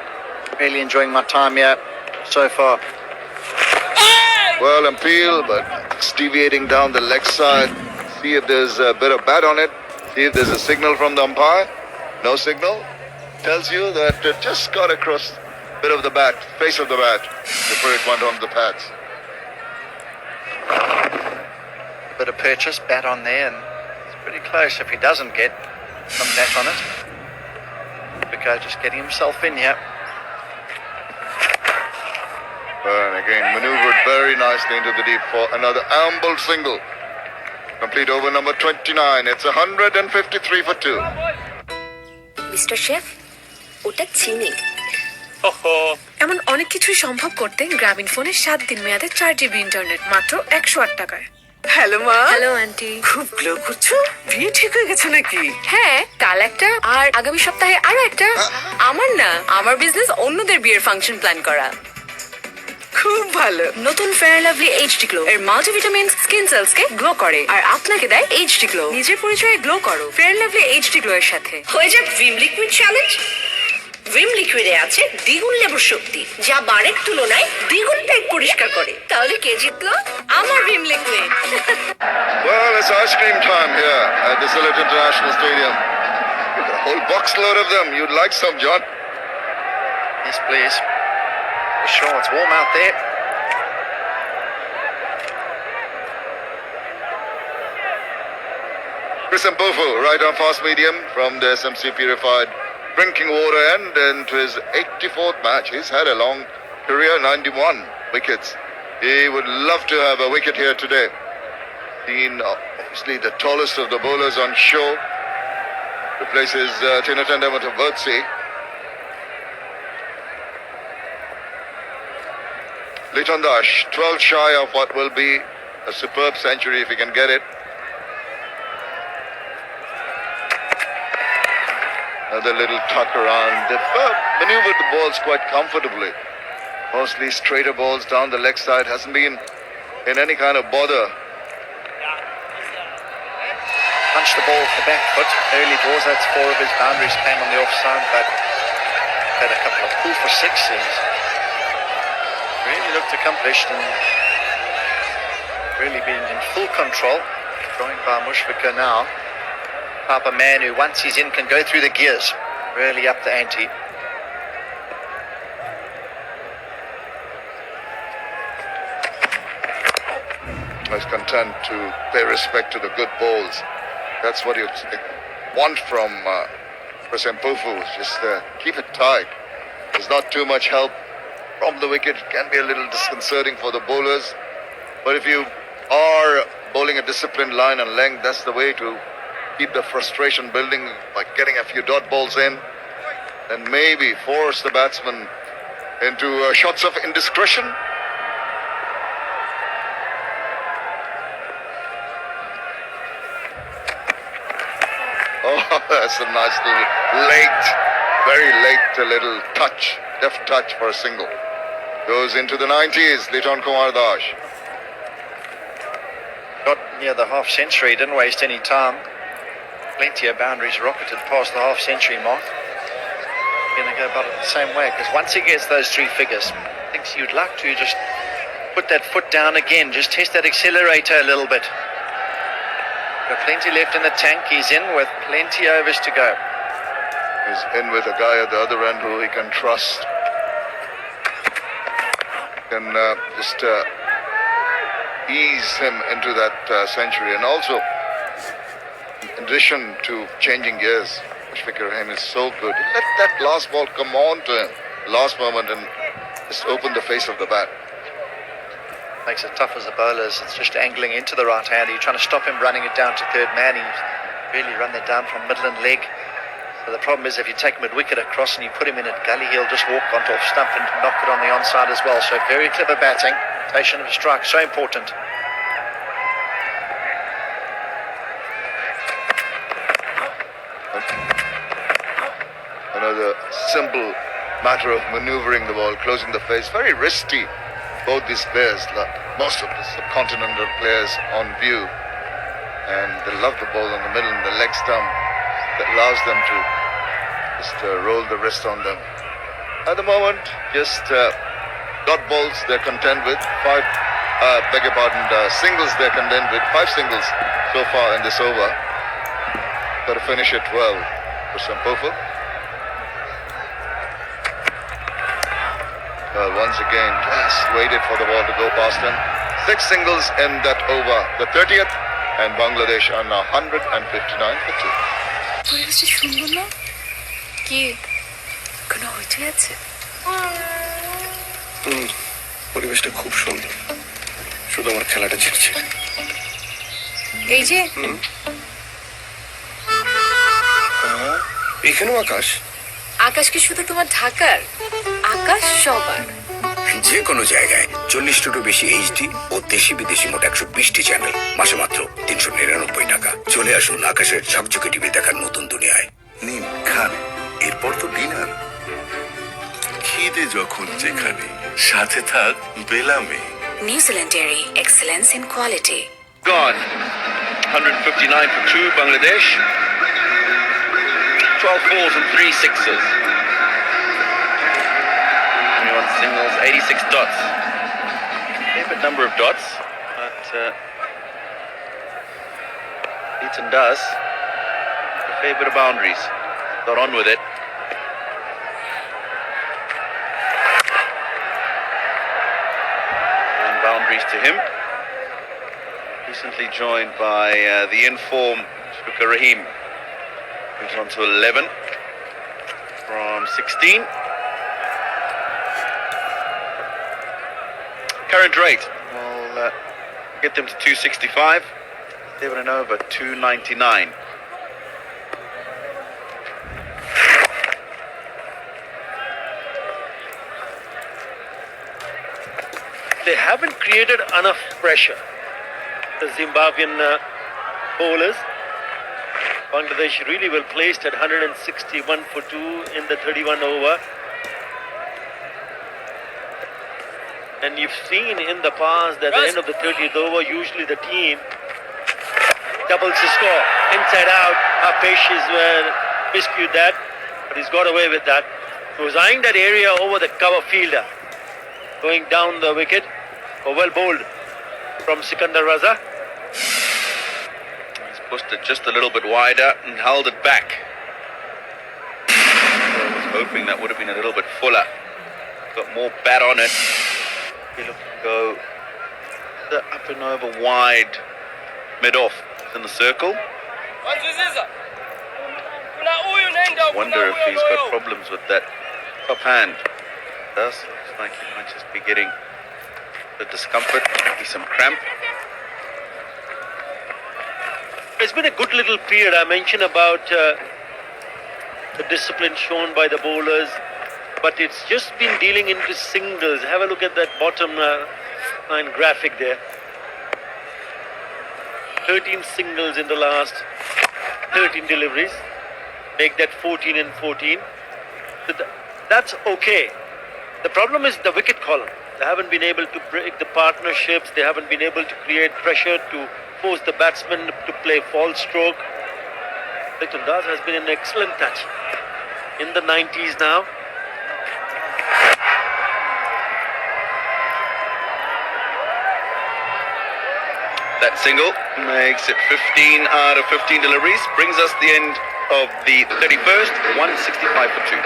Really enjoying my time here so far. Well, Appeal, but it's deviating down the leg side. See if there's a bit of bat on it. See if there's a signal from the umpire. No signal. Tells you that it just got across a bit of the bat, face of the bat, before it went on the pads. Bit of purchase, bat on there, and it's pretty close if he doesn't get some bat on it. Because just getting himself in here. And again, maneuvered very nicely into the deep for another amble single. Complete over number 29. It's 153 for 2. Mister chef, ওটা চিনি। এমন অনেক কিছুই সম্ভব করতে গ্রামীণ ফোনে 7 দিন মেয়াদে 4 GB ইন্টারনেট মাত্র 108 টাকায়। হ্যালো মা। Hello aunty. খুব গ্লো করছো, বিয়ে ঠিক হয়ে গেছে নাকি? হ্যাঁ, কাল একটা আর আগামী সপ্তাহে আরো একটা। আমার না, আমার বিজনেস অন্যদের বিয়ের ফাংশন প্ল্যান করা। খুব ভালো। নতুন ফেয়ার লাভলি এইচডি গ্লো এর মাল্টিভিটামিন স্কিন সেলস কে গ্লো করে আর আপনাকে দেয় এইচডি গ্লো। নিজের পরিচয়ে গ্লো করো ফেয়ার লাভলি এইচডি গ্লো এর সাথে। হয়ে যাক ভিম লিকুইড চ্যালেঞ্জ। ভিম লিকুইডে আছে দ্বিগুণ লেবুর শক্তি, যা বারের তুলনায় দ্বিগুণ পেট পরিষ্কার করে। তাহলে কে জিতলো? আমার Vim liquid. Well, it's ice cream time here at the Sylhet International Stadium. Look at whole box load of them. You'd like some, John? Yes, please. For sure, it's warm out there. Chris Mpofu, right on fast medium from the SMC purified drinking water and into his 84th match. He's had a long career, 91 wickets. He would love to have a wicket here today. Been obviously the tallest of the bowlers on show. Replaces Tinatanda Matavirtsi. Liton Dash, 12 shy of what will be a superb century if he can get it. Another little tuck around. They've maneuvered the balls quite comfortably. Mostly straighter balls down the leg side. Hasn't been in any kind of bother. Punched the ball with the back foot. Early balls, that's 4 of his boundaries came on the offside, but had a couple of pull for sixes. Really looked accomplished and really been in full control. Joined by Mushfiqur now. Type of man who, once he's in, can go through the gears. Really up the ante. I was content to pay respect to the good balls. That's what you want from Chris Mpofu. Just keep it tight. There's not too much help from the wicket. It can be a little disconcerting for the bowlers. But if you are bowling a disciplined line and length, that's the way to keep the frustration building by getting a few dot balls in. And maybe force the batsman into shots of indiscretion. Oh, that's a nice little late, very late, a little touch, deft touch for a single. Goes into the 90s, Liton Kumar Dash. Got near the half century, didn't waste any time. Plenty of boundaries rocketed past the half century mark. Going to go about it the same way, because once he gets those 3 figures, thinks you'd like to just put that foot down again, just test that accelerator a little bit. Got plenty left in the tank. He's in with plenty overs to go. He's in with a guy at the other end who he can trust. Can just ease him into that century. And also, in addition to changing gears, Mushfiqur Rahim is so good. Let that last ball come on to him, last moment, and just open the face of the bat. Makes it tough as the bowlers. It's just angling into the right hand. You're trying to stop him running it down to third man. He's really run that down from middle and leg. So the problem is if you take mid-wicket across and you put him in at gully, he'll just walk onto off stump and knock it on the onside as well. So very clever batting. Rotation of strike, so important. Another simple matter of maneuvering the ball, closing the face. Very risky. Both these players, most of the subcontinental players on view, and they love the ball in the middle and the leg stump that allows them to just roll the wrist on them. At the moment, just dot balls they're content with, singles they're content with, 5 singles so far in this over. Got to finish it well for Mpofu. Well, once again, just waited for the ball to go past him. 6 singles in that over, the 30th, and Bangladesh are now 159 for 2. পরিবেশটা সুন্দর না? কি কোনো হইতে আছে? পরিবেশটা খুব সুন্দর, শুধু আমার খেলাটা ছিটছে। এই যে এখানেও আকাশ। আকাশ কি শুধু তোমার ঢাকার? আকাশ সবার। যে কোনো জায়গায় 40টারও বেশি এইচডি ও দেশি বিদেশি মোট 120টি চ্যানেল, মাসে মাত্র 399 টাকা। চলে আসুন আকাশের ঝকঝকে টিভি দেখার নতুন দুনিয়ায়। নিন খান, এরপর তো ডিনার। খিদে যখন যেখানে, সাথে থাক বেলামে। New Dairy, excellence in quality. Gone. 159 for 2, Bangladesh. 12 fours and 3 sixes. 21 singles, 86 dots. Favorite number of dots, but Eaton does a fair bit of boundaries. got on with it. And boundaries to him. Recently joined by the in-form Shukar Rahim, who's on to 11 from 16. Current rate will get them to 265. 7 and over 299. They haven't created enough pressure. The Zimbabwean bowlers. Bangladesh really well placed at 161 for 2 in the 31 over. And you've seen in the past that at the end of the 30th over, usually the team doubles the score. Inside out, Apesh is rescued that, but he's got away with that. He was eyeing that area over the cover fielder. Going down the wicket, well bowled from Sikandar Raza. He's pushed it just a little bit wider and held it back. I was hoping that would have been a little bit fuller. Got more bat on it. He looked to go the up and over wide mid-off in the circle. Wonder if he's got problems with that top hand. Does looks like he might just be getting the discomfort, maybe some cramp. It's been a good little period. I mentioned about the discipline shown by the bowlers, but it's just been dealing into singles. Have a look at that bottom line graphic there. 13 singles in the last 13 deliveries. Make that 14 and 14. That's okay. The problem is the wicket column. They haven't been able to break the partnerships. They haven't been able to create pressure to force the batsman to play false stroke. Little Das has been an excellent touch. In the 90s now. That single makes it 15 out of 15 deliveries. Brings us the end of the 31st, 165 for 2.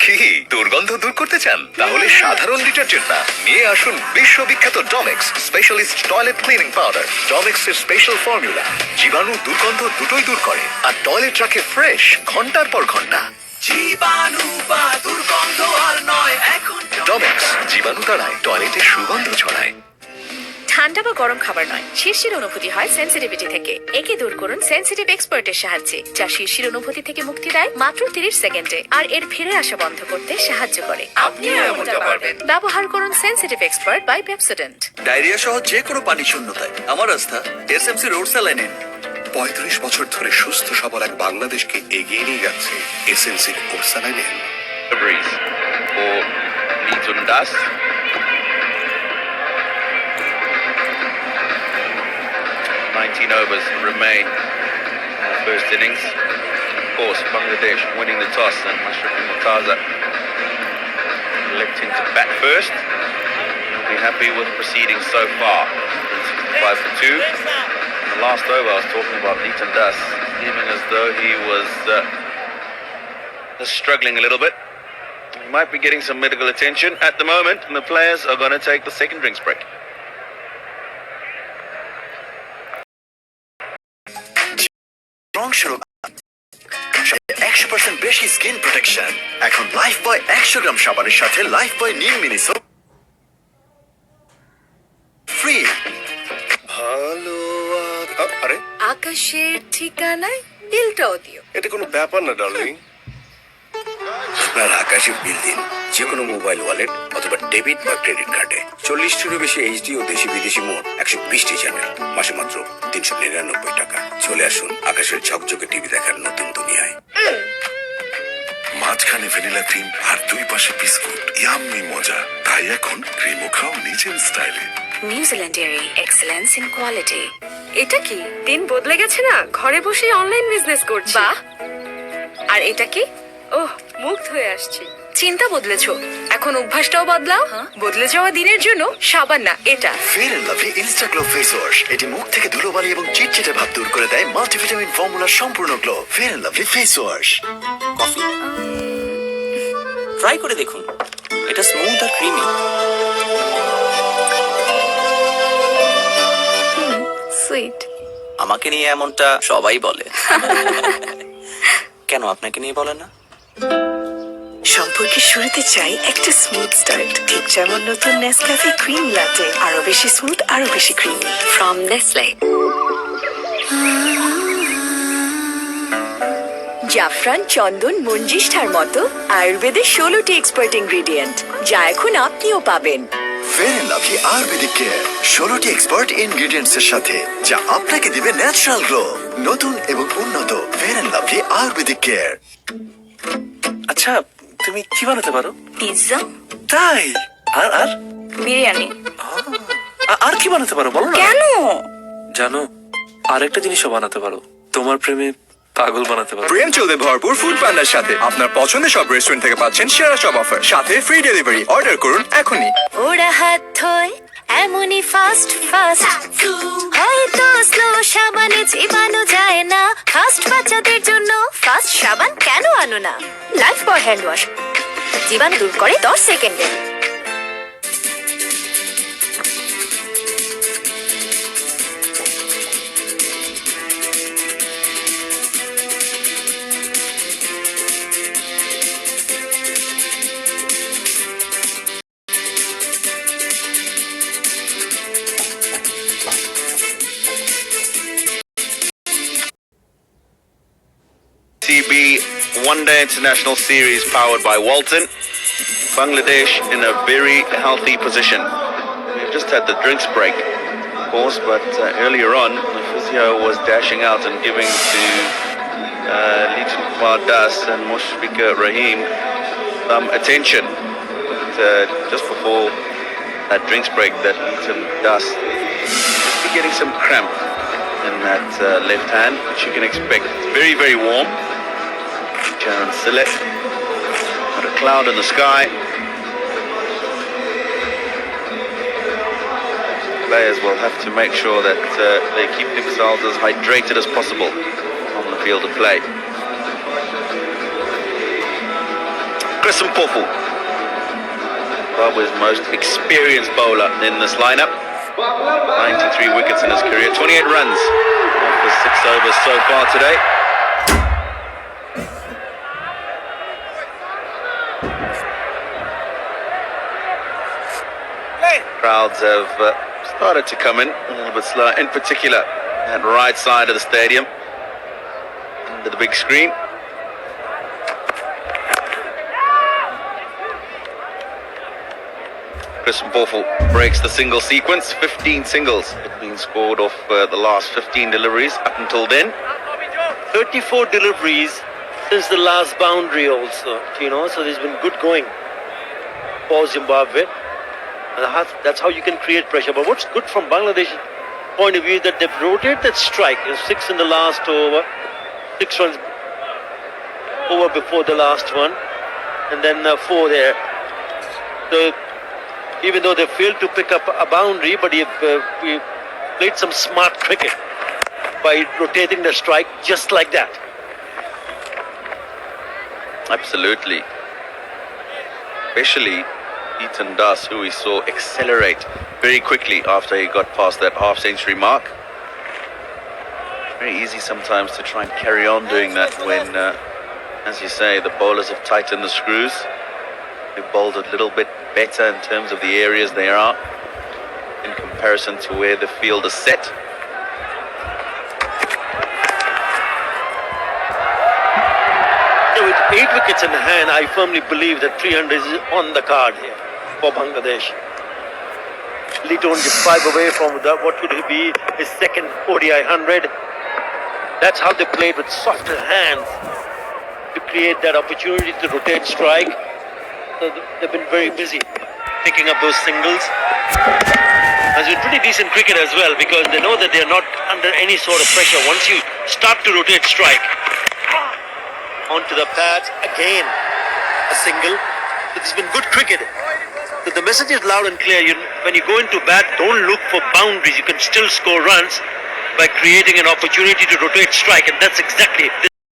কি দুর্গন্ধ দূর করতে চান? তাহলে সাধারণ detergent না, নিয়ে আসুন বিশ্ববিখ্যাত Domex specialist toilet cleaning powder. Domex এর স্পেশাল ফর্মুলা জীবাণু দুর্গন্ধ দুটোই দূর করে আর টয়লেট রাখে ফ্রেশ ঘন্টার পর ঘন্টা। জীবাণু বা দুর্গন্ধ আর নয় এখন ডমেক্স জীবাণু তাড়ায়, টয়লেটে সুগন্ধ ছড়ায়। ঠান্ডা বা গরম খাবার নয়, শিরশির অনুভূতি হয় সেন্সিটিভিটি থেকে। একে দূর করুন সেন্সিটিভ এক্সপার্টের সাহায্যে, যা শিরশির অনুভূতি থেকে মুক্তি দেয় মাত্র 30 সেকেন্ডে আর এর ফিরে আসা বন্ধ করতে সাহায্য করে। আপনিও এমনটা পারবেন। ব্যবহার করুন sensitive expert by Pepsodent. Diarrhoea সহ যে কোনো পানি শূন্যতায় আমার আস্থা এসএমসি রোড স্যালাইন। 35 বছর ধরে সুস্থ সবল এক বাংলাদেশকে এগিয়ে নিয়ে যাচ্ছে এসএমসির Orsaline. Deliveries for Litun Das. 19 overs remain in the first innings. Of course, Bangladesh winning the toss and Ashraf Murtaza electing to bat first. We'll be happy with proceedings so far. 65 for 2. In the last over, I was talking about Litun Das, seeming as though he was struggling a little bit. He might be getting some medical attention at the moment, and the players are going to take the second drinks break. রং 100% বেশি skin protection. এখন life বয় 100 গ্রাম সাবানের সাথে life বয় নিম mini soap free. ভালো আরে আকাশের ঠিকানায় বিলটাও দিও। এটা কোনো ব্যাপার না ডার্লিং। আপনার আকাশের বিল দিন যে কোনো মোবাইল ওয়ালেট অথবা ডেবিট বা ক্রেডিট কার্ডে। 40টিরও বেশি এইচডি ও দেশি বিদেশি মোট 120টি চ্যানেল, মাসে মাত্র 399 টাকা। চলে আসুন আকাশের ঝকঝকে টিভি দেখার নতুন দুনিয়ায়। মাঝখানে ভ্যানিলা ক্রিম আর দুই পাশে বিস্কুট, ইয়াম্মি মজা। তাই এখন ক্রিমও খাও নিজের স্টাইলে। New Zealand dairy, excellence in quality. এটা কি দিন বদলে গেছে না? ঘরে বসে অনলাইন বিজনেস করছি। বাহ! আর এটা কি? ওহ, মুগ্ধ হয়ে আসছি। চিন্তা বদলেছো, এখন অভ্যাসটাও বদলাও। বদলে যাওয়া দিনের জন্য সাবান না, এটা Fair and Lovely Insta Glow face wash. এটি মুখ থেকে ধুলোবালি এবং চিটচিটে ভাব দূর করে দেয় মাল্টিভিটামিন ফর্মুলার সম্পূর্ণ glow. Fair and Lovely face wash. Coffee. Try করে দেখুন, এটা স্মুথ আর ক্রিমি। সুইট। আমাকে নিয়ে এমনটা সবাই বলে। কেন আপনাকে নিয়ে বলে না? সম্পর্কের শুরুতে চাই একটা স্মুথ স্টার্ট, ঠিক যেমন নতুন নেসক্যাফে ক্রিম লাটে, আরো বেশি স্মুথ, আরো বেশি ক্রিমি, ফ্রম নেসলে। জাফরান, চন্দন, মঞ্জিষ্ঠার মতো আয়ুর্বেদের 16টি এক্সপার্ট ইনগ্রেডিয়েন্ট, যা এখন আপনিও পাবেন fair and lovely Ayurvedic care 16টি এক্সপার্ট ইনগ্রেডিয়েন্টস এর সাথে, যা আপনাকে দিবে ন্যাচারাল গ্লো। নতুন এবং উন্নত Fair and lovely Ayurvedic care. আচ্ছা, তুমি কি বানাতে পারো? পিৎজা, তাই? আর আর বিরিয়ানি। আর কি বানাতে পারো বলো না? কেন? জানো, আরেকটা জিনিসও বানাতে পারো, তোমার প্রেমে পাগল বানাতে পারো। প্রেম চলবে ভরপুর ফুড পান্ডার সাথে। আপনার পছন্দের সব রেস্টুরেন্ট থেকে পাচ্ছেন সেরা সব অফার, সাথে ফ্রি ডেলিভারি। অর্ডার করুন এখনই। ওরা হাত ধোয় এমনই ফাস্ট ফাস্ট, হয়তো স্লো সাবানে চিবানো যায় না। ফাস্ট বাচ্চাদের জন্য ফাস্ট সাবান কেন আনো না? লাইফ বয় হ্যান্ড ওয়াশ, জীবাণু দূর করে 10 সেকেন্ডে। TB One Day International Series powered by Walton. Bangladesh in a very healthy position. We've just had the drinks break, of course, but earlier on, the physio was dashing out and giving to Litan Kumar Das and Mushfika Rahim some attention. But, just before that drinks break, that Litan Das must be getting some cramp in that left hand, which you can expect. It's very, very warm. Sharon Sillet, got a cloud in the sky. Players will have to make sure that they keep themselves as hydrated as possible on the field of play. Chris Mpofu, Zimbabwe's most experienced bowler in this lineup. 93 wickets in his career, 28 runs off his 6 overs so far today. Crowds have started to come in a little bit slower, in particular at right side of the stadium, under the big screen. Chris Mpofu breaks the single sequence. 15 singles have been scored off the last 15 deliveries up until then. 34 deliveries since the last boundary also, so there's been good going for Zimbabwe. And that's how you can create pressure. But what's good from Bangladesh's point of view is that they've rotated that strike. 6 in the last over, 6 runs over before the last one, and then 4 there. So even though they failed to pick up a boundary, but we played some smart cricket by rotating the strike just like that. Absolutely. Especially Ethan Das, who we saw accelerate very quickly after he got past that half-century mark. Very easy sometimes to try and carry on doing that when, as you say, the bowlers have tightened the screws. They've bowled a little bit better in terms of the areas they are in comparison to where the field is set. With 8 wickets in hand, I firmly believe that 300 is on the card here for Bangladesh. Lit only 5 away from what would be his second ODI 100. That's how they played, with softer hands to create that opportunity to rotate strike. So they've been very busy picking up those singles. It's been pretty decent cricket as well, because they know that they're not under any sort of pressure. Once you start to rotate strike, onto the pads, again a single. It's been good cricket. So the message is loud and clear. When you go into bat, don't look for boundaries. You can still score runs by creating an opportunity to rotate strike, and that's exactly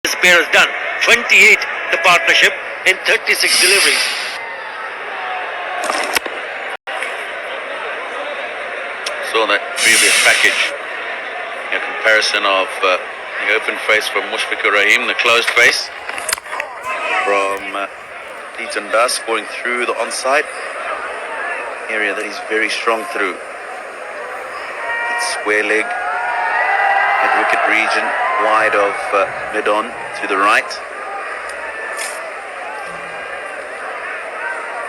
this pair has done. 28 the partnership in 36 deliveries. Saw that previous package. A comparison of the open face from Mushfiqur Rahim, the closed face from Leighton Das, scoring through the onside area that he's very strong through. It's square leg, mid wicket region, wide of mid on to the right.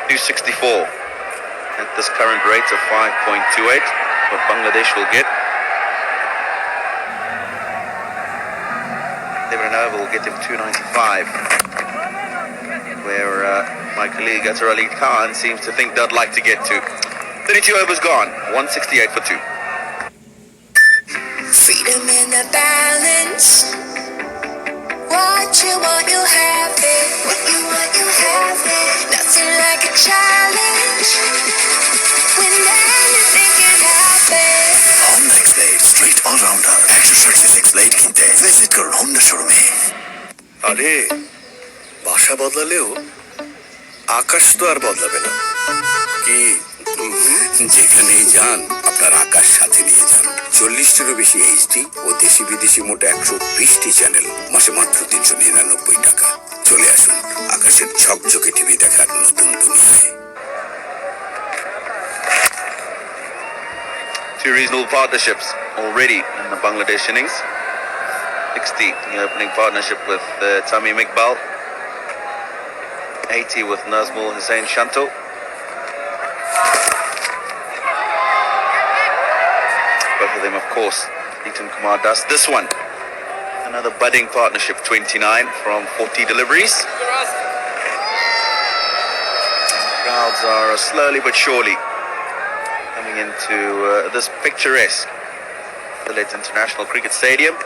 264 at this current rate of 5.28, what Bangladesh will get. Will get him 295, where my colleague Atar Ali Khan seems to think they'd like to get to. 32 overs gone, 168 for 2. Freedom in the balance. What you want, you have it. What you want, you have it. Nothing like a challenge. When anything can happen. Honda X-Blade straight all-rounder 136 X-Blade কিনতে visit করুন Honda শোরুমে। আরে বাসা বদলালেও আকাশ তো আর বদলাবে না কি? যেখানেই যান আপনার আকাশ সাথে নিয়ে যান। 40টিরও বেশি এইচডি ও দেশি বিদেশি মোট 120টি চ্যানেল, মাসে মাত্র 399 টাকা। চলে আসুন আকাশের ঝকঝকে টিভি দেখার নতুন দুনিয়ায়। Two reasonable partnerships already in the Bangladesh innings. 60, the opening partnership with Tamim Iqbal. 80 with Nazmul Hussain Shanto. Both of them, of course, Leighton Kumar Das. This one, another budding partnership, 29 from 40 deliveries. Crowds are slowly but surely coming into this picturesque Village International Cricket Stadium.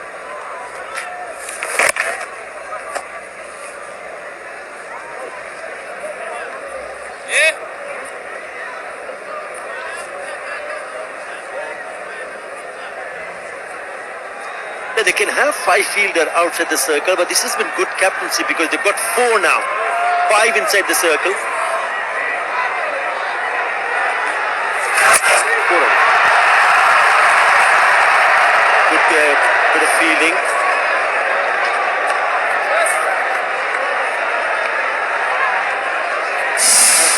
They can have 5 fielder outside the circle, but this has been good captaincy because they've got 4 now. 5 inside the circle. 4 out. Good bit of fielding.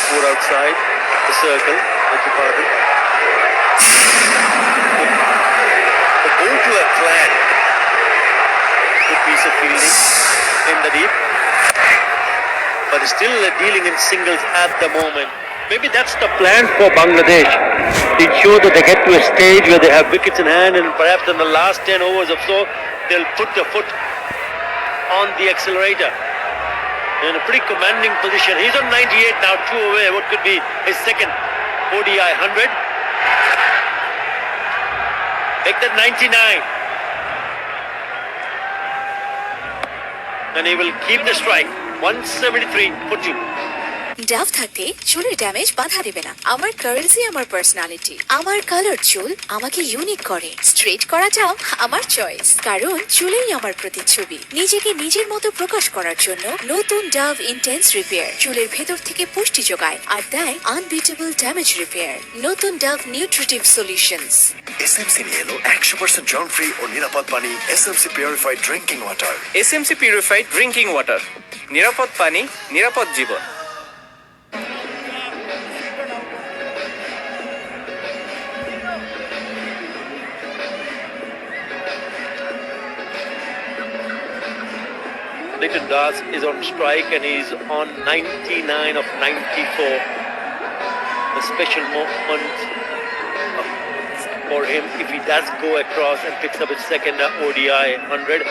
Four outside the circle. Beg your pardon. The ball to a plan. Good piece of fielding in the deep, but still dealing in singles at the moment. Maybe that's the plan for Bangladesh, to ensure that they get to a stage where they have wickets in hand, and perhaps in the last 10 overs or so, they'll put the foot on the accelerator. In a pretty commanding position. He's on 98 now, 2 away. What could be his second ODI 100? Make that 99. And he will keep the strike. 173 for 2. Dove থাকতে চুলের damage বাধা দেবে না। আমার কার্লসই আমার personality, আমার colour চুল আমাকে ইউনিক করে। স্ট্রেট করাটাও আমার চয়েস, কারণ চুলেই আমার প্রতিচ্ছবি। নিজেকে নিজের মতো প্রকাশ করার জন্য নতুন ডাভ ইন্টেন্স রিপেয়ার চুলের ভেতর থেকে পুষ্টি যোগায় আর দেয় আনবিটেবল ড্যামেজ রিপেয়ার। নতুন ডাভ নিউট্রিটিভ সলিউশনস। এসএমসি নিয়ে এলো 100% জার্ম ফ্রি ও নিরাপদ পানি SMC purified drinking water. SMC purified drinking water, নিরাপদ পানি, নিরাপদ জীবন। Leighton Das is on strike and he's on 99 of 94. A special moment for him if he does go across and picks up his second ODI 100.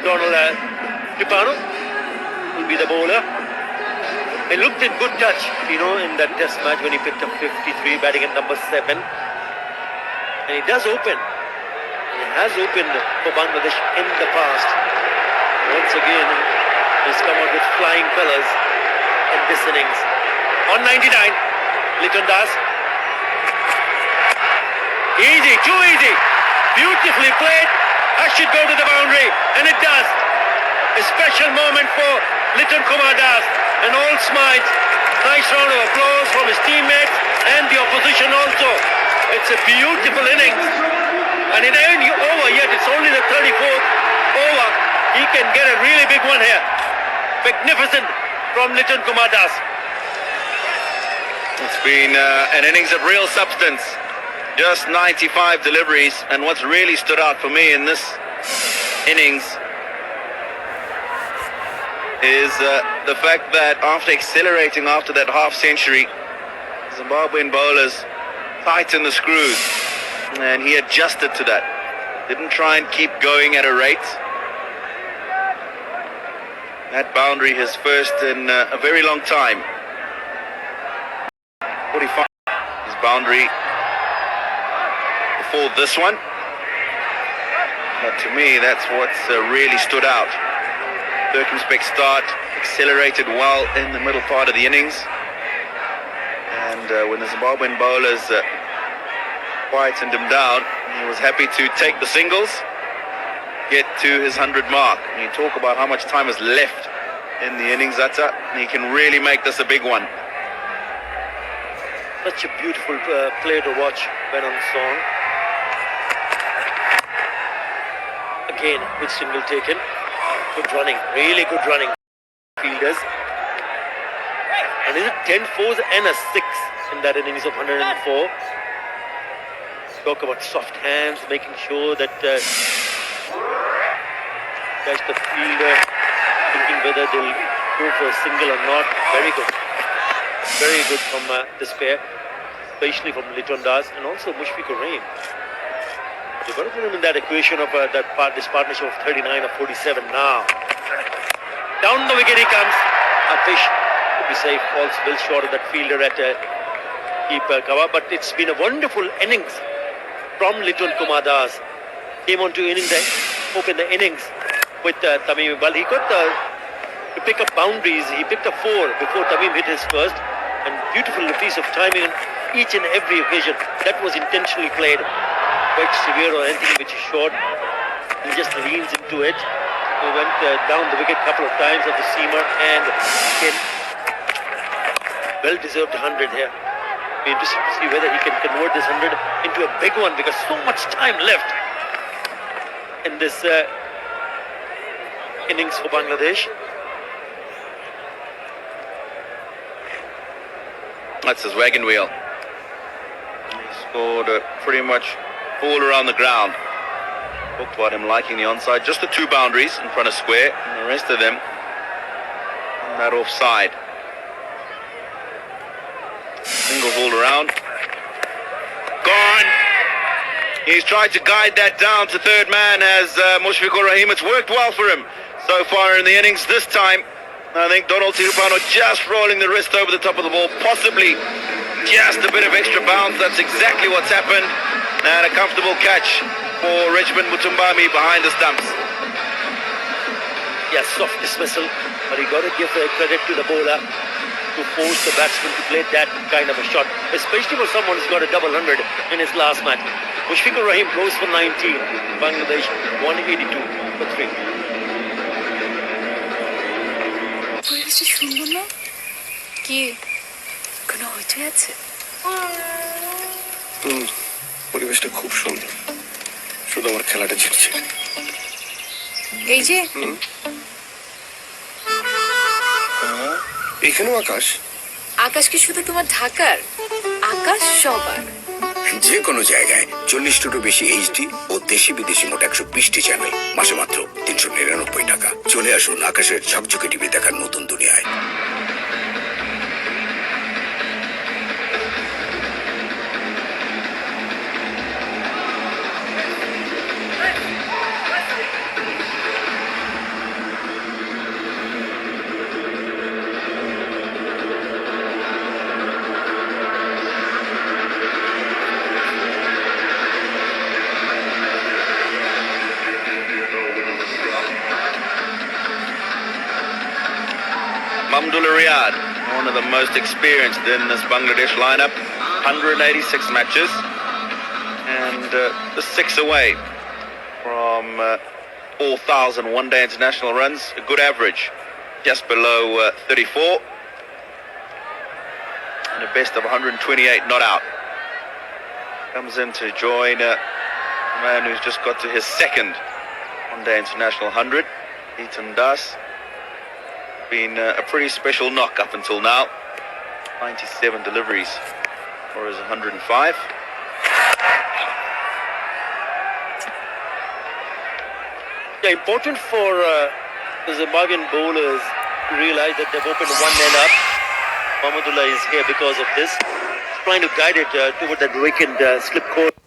Donald Tripano will be the bowler. He looked in good touch, in that test match when he picked up 53, batting at number 7. And he does open. He has opened for Bangladesh in the past. Once again, he's come out with flying colours in this innings. On 99, Leighton Das. Easy, too easy. Beautifully played. That should go to the boundary, and it does. A special moment for Liton Kumar Das and all smiles. Nice round of applause from his teammates and the opposition also. It's a beautiful innings. And it ain't over yet. It's only the 34th over. He can get a really big one here. Magnificent from Liton Kumar Das. It's been an innings of real substance. Just 95 deliveries. And what's really stood out for me in this innings is the fact that after accelerating after that half century, Zimbabwean bowlers tightened the screws. And he adjusted to that. Didn't try and keep going at a rate. That boundary, his first in a very long time. 45. His boundary before this one. But to me, that's what's really stood out. Circumspect start, accelerated well in the middle part of the innings. And when the Zimbabwean bowlers quietened him down, he was happy to take the singles, get to his 100 mark. And you talk about how much time is left in the innings, Atta, he can really make this a big one. Such a beautiful play to watch when on song. Again, with single taken. Good running, really good running. Fielders. And is it 10 fours and a 6 in that innings of 104? Talk about soft hands, making sure that catch the fielder, thinking whether they'll go for a single or not. Very good. Very good from this pair, especially from Liton Das and also Mushfiqur Rahim. You've got to put him in that equation of this partnership of 39 or 47 now. Down the wicket he comes. A fish, to be safe, falls well short of that fielder at keeper cover. But it's been a wonderful innings from Liton Kumar Das. Came on to open the innings with Tamim. Well, he got to pick up boundaries. He picked up 4 before Tamim hit his first. And beautiful piece of timing on each and every occasion. That was intentionally played. Quite severe or anything which is short. He just leans into it. He went down the wicket a couple of times of the seamer and again, well-deserved 100 here. Be interesting to see whether he can convert this 100 into a big one because so much time left in this innings for Bangladesh. That's his wagon wheel. He scored pretty much all around the ground. Talked about him liking the onside. Just the 2 boundaries in front of square, and the rest of them on that offside. Singles all around. Gone. He's tried to guide that down to third man as Mushfiqur Rahim. It's worked well for him so far in the innings. This time, I think Donald Tirupano just rolling the wrist over the top of the ball. Possibly just a bit of extra bounce. That's exactly what's happened. And a comfortable catch for Richmond Mutumbami behind the stumps. Yeah, soft dismissal, but you got to give credit to the bowler to force the batsman to play that kind of a shot, especially for someone who's got a double 100 in his last match. Mushfiqur Rahim goes for 19, Bangladesh 182 for 3. পরিবেশটা সুন্দর না? কি কোনো হইচই আছে? পরিবেশটা খুব সুন্দর, শুধু আমার খেলাটা ছিটছে। এই যে এখানেও আকাশ। আকাশ কি শুধু তোমার ঢাকার? আকাশ সবার। যে কোনো জায়গায় 40টারও বেশি এইচডি ও দেশি বিদেশি মোট 120টি চ্যানেল, মাসে মাত্র 399 টাকা। চলে আসুন আকাশের ঝকঝকে টিভি দেখার নতুন দুনিয়ায়। Mamdullah Riyad, one of the most experienced in this Bangladesh lineup, 186 matches and the 6 away from 4,000 one-day international runs, a good average, just below 34, and a best of 128 not out. Comes in to join a man who's just got to his second one-day international 100, Ethan Das. Been a pretty special knock up until now. 97 deliveries for his 105. Yeah, important for the Zimbabwean bowlers to realize that they've opened one man up. Mahmudullah is here because of this. Trying to guide it toward that weakened slip course.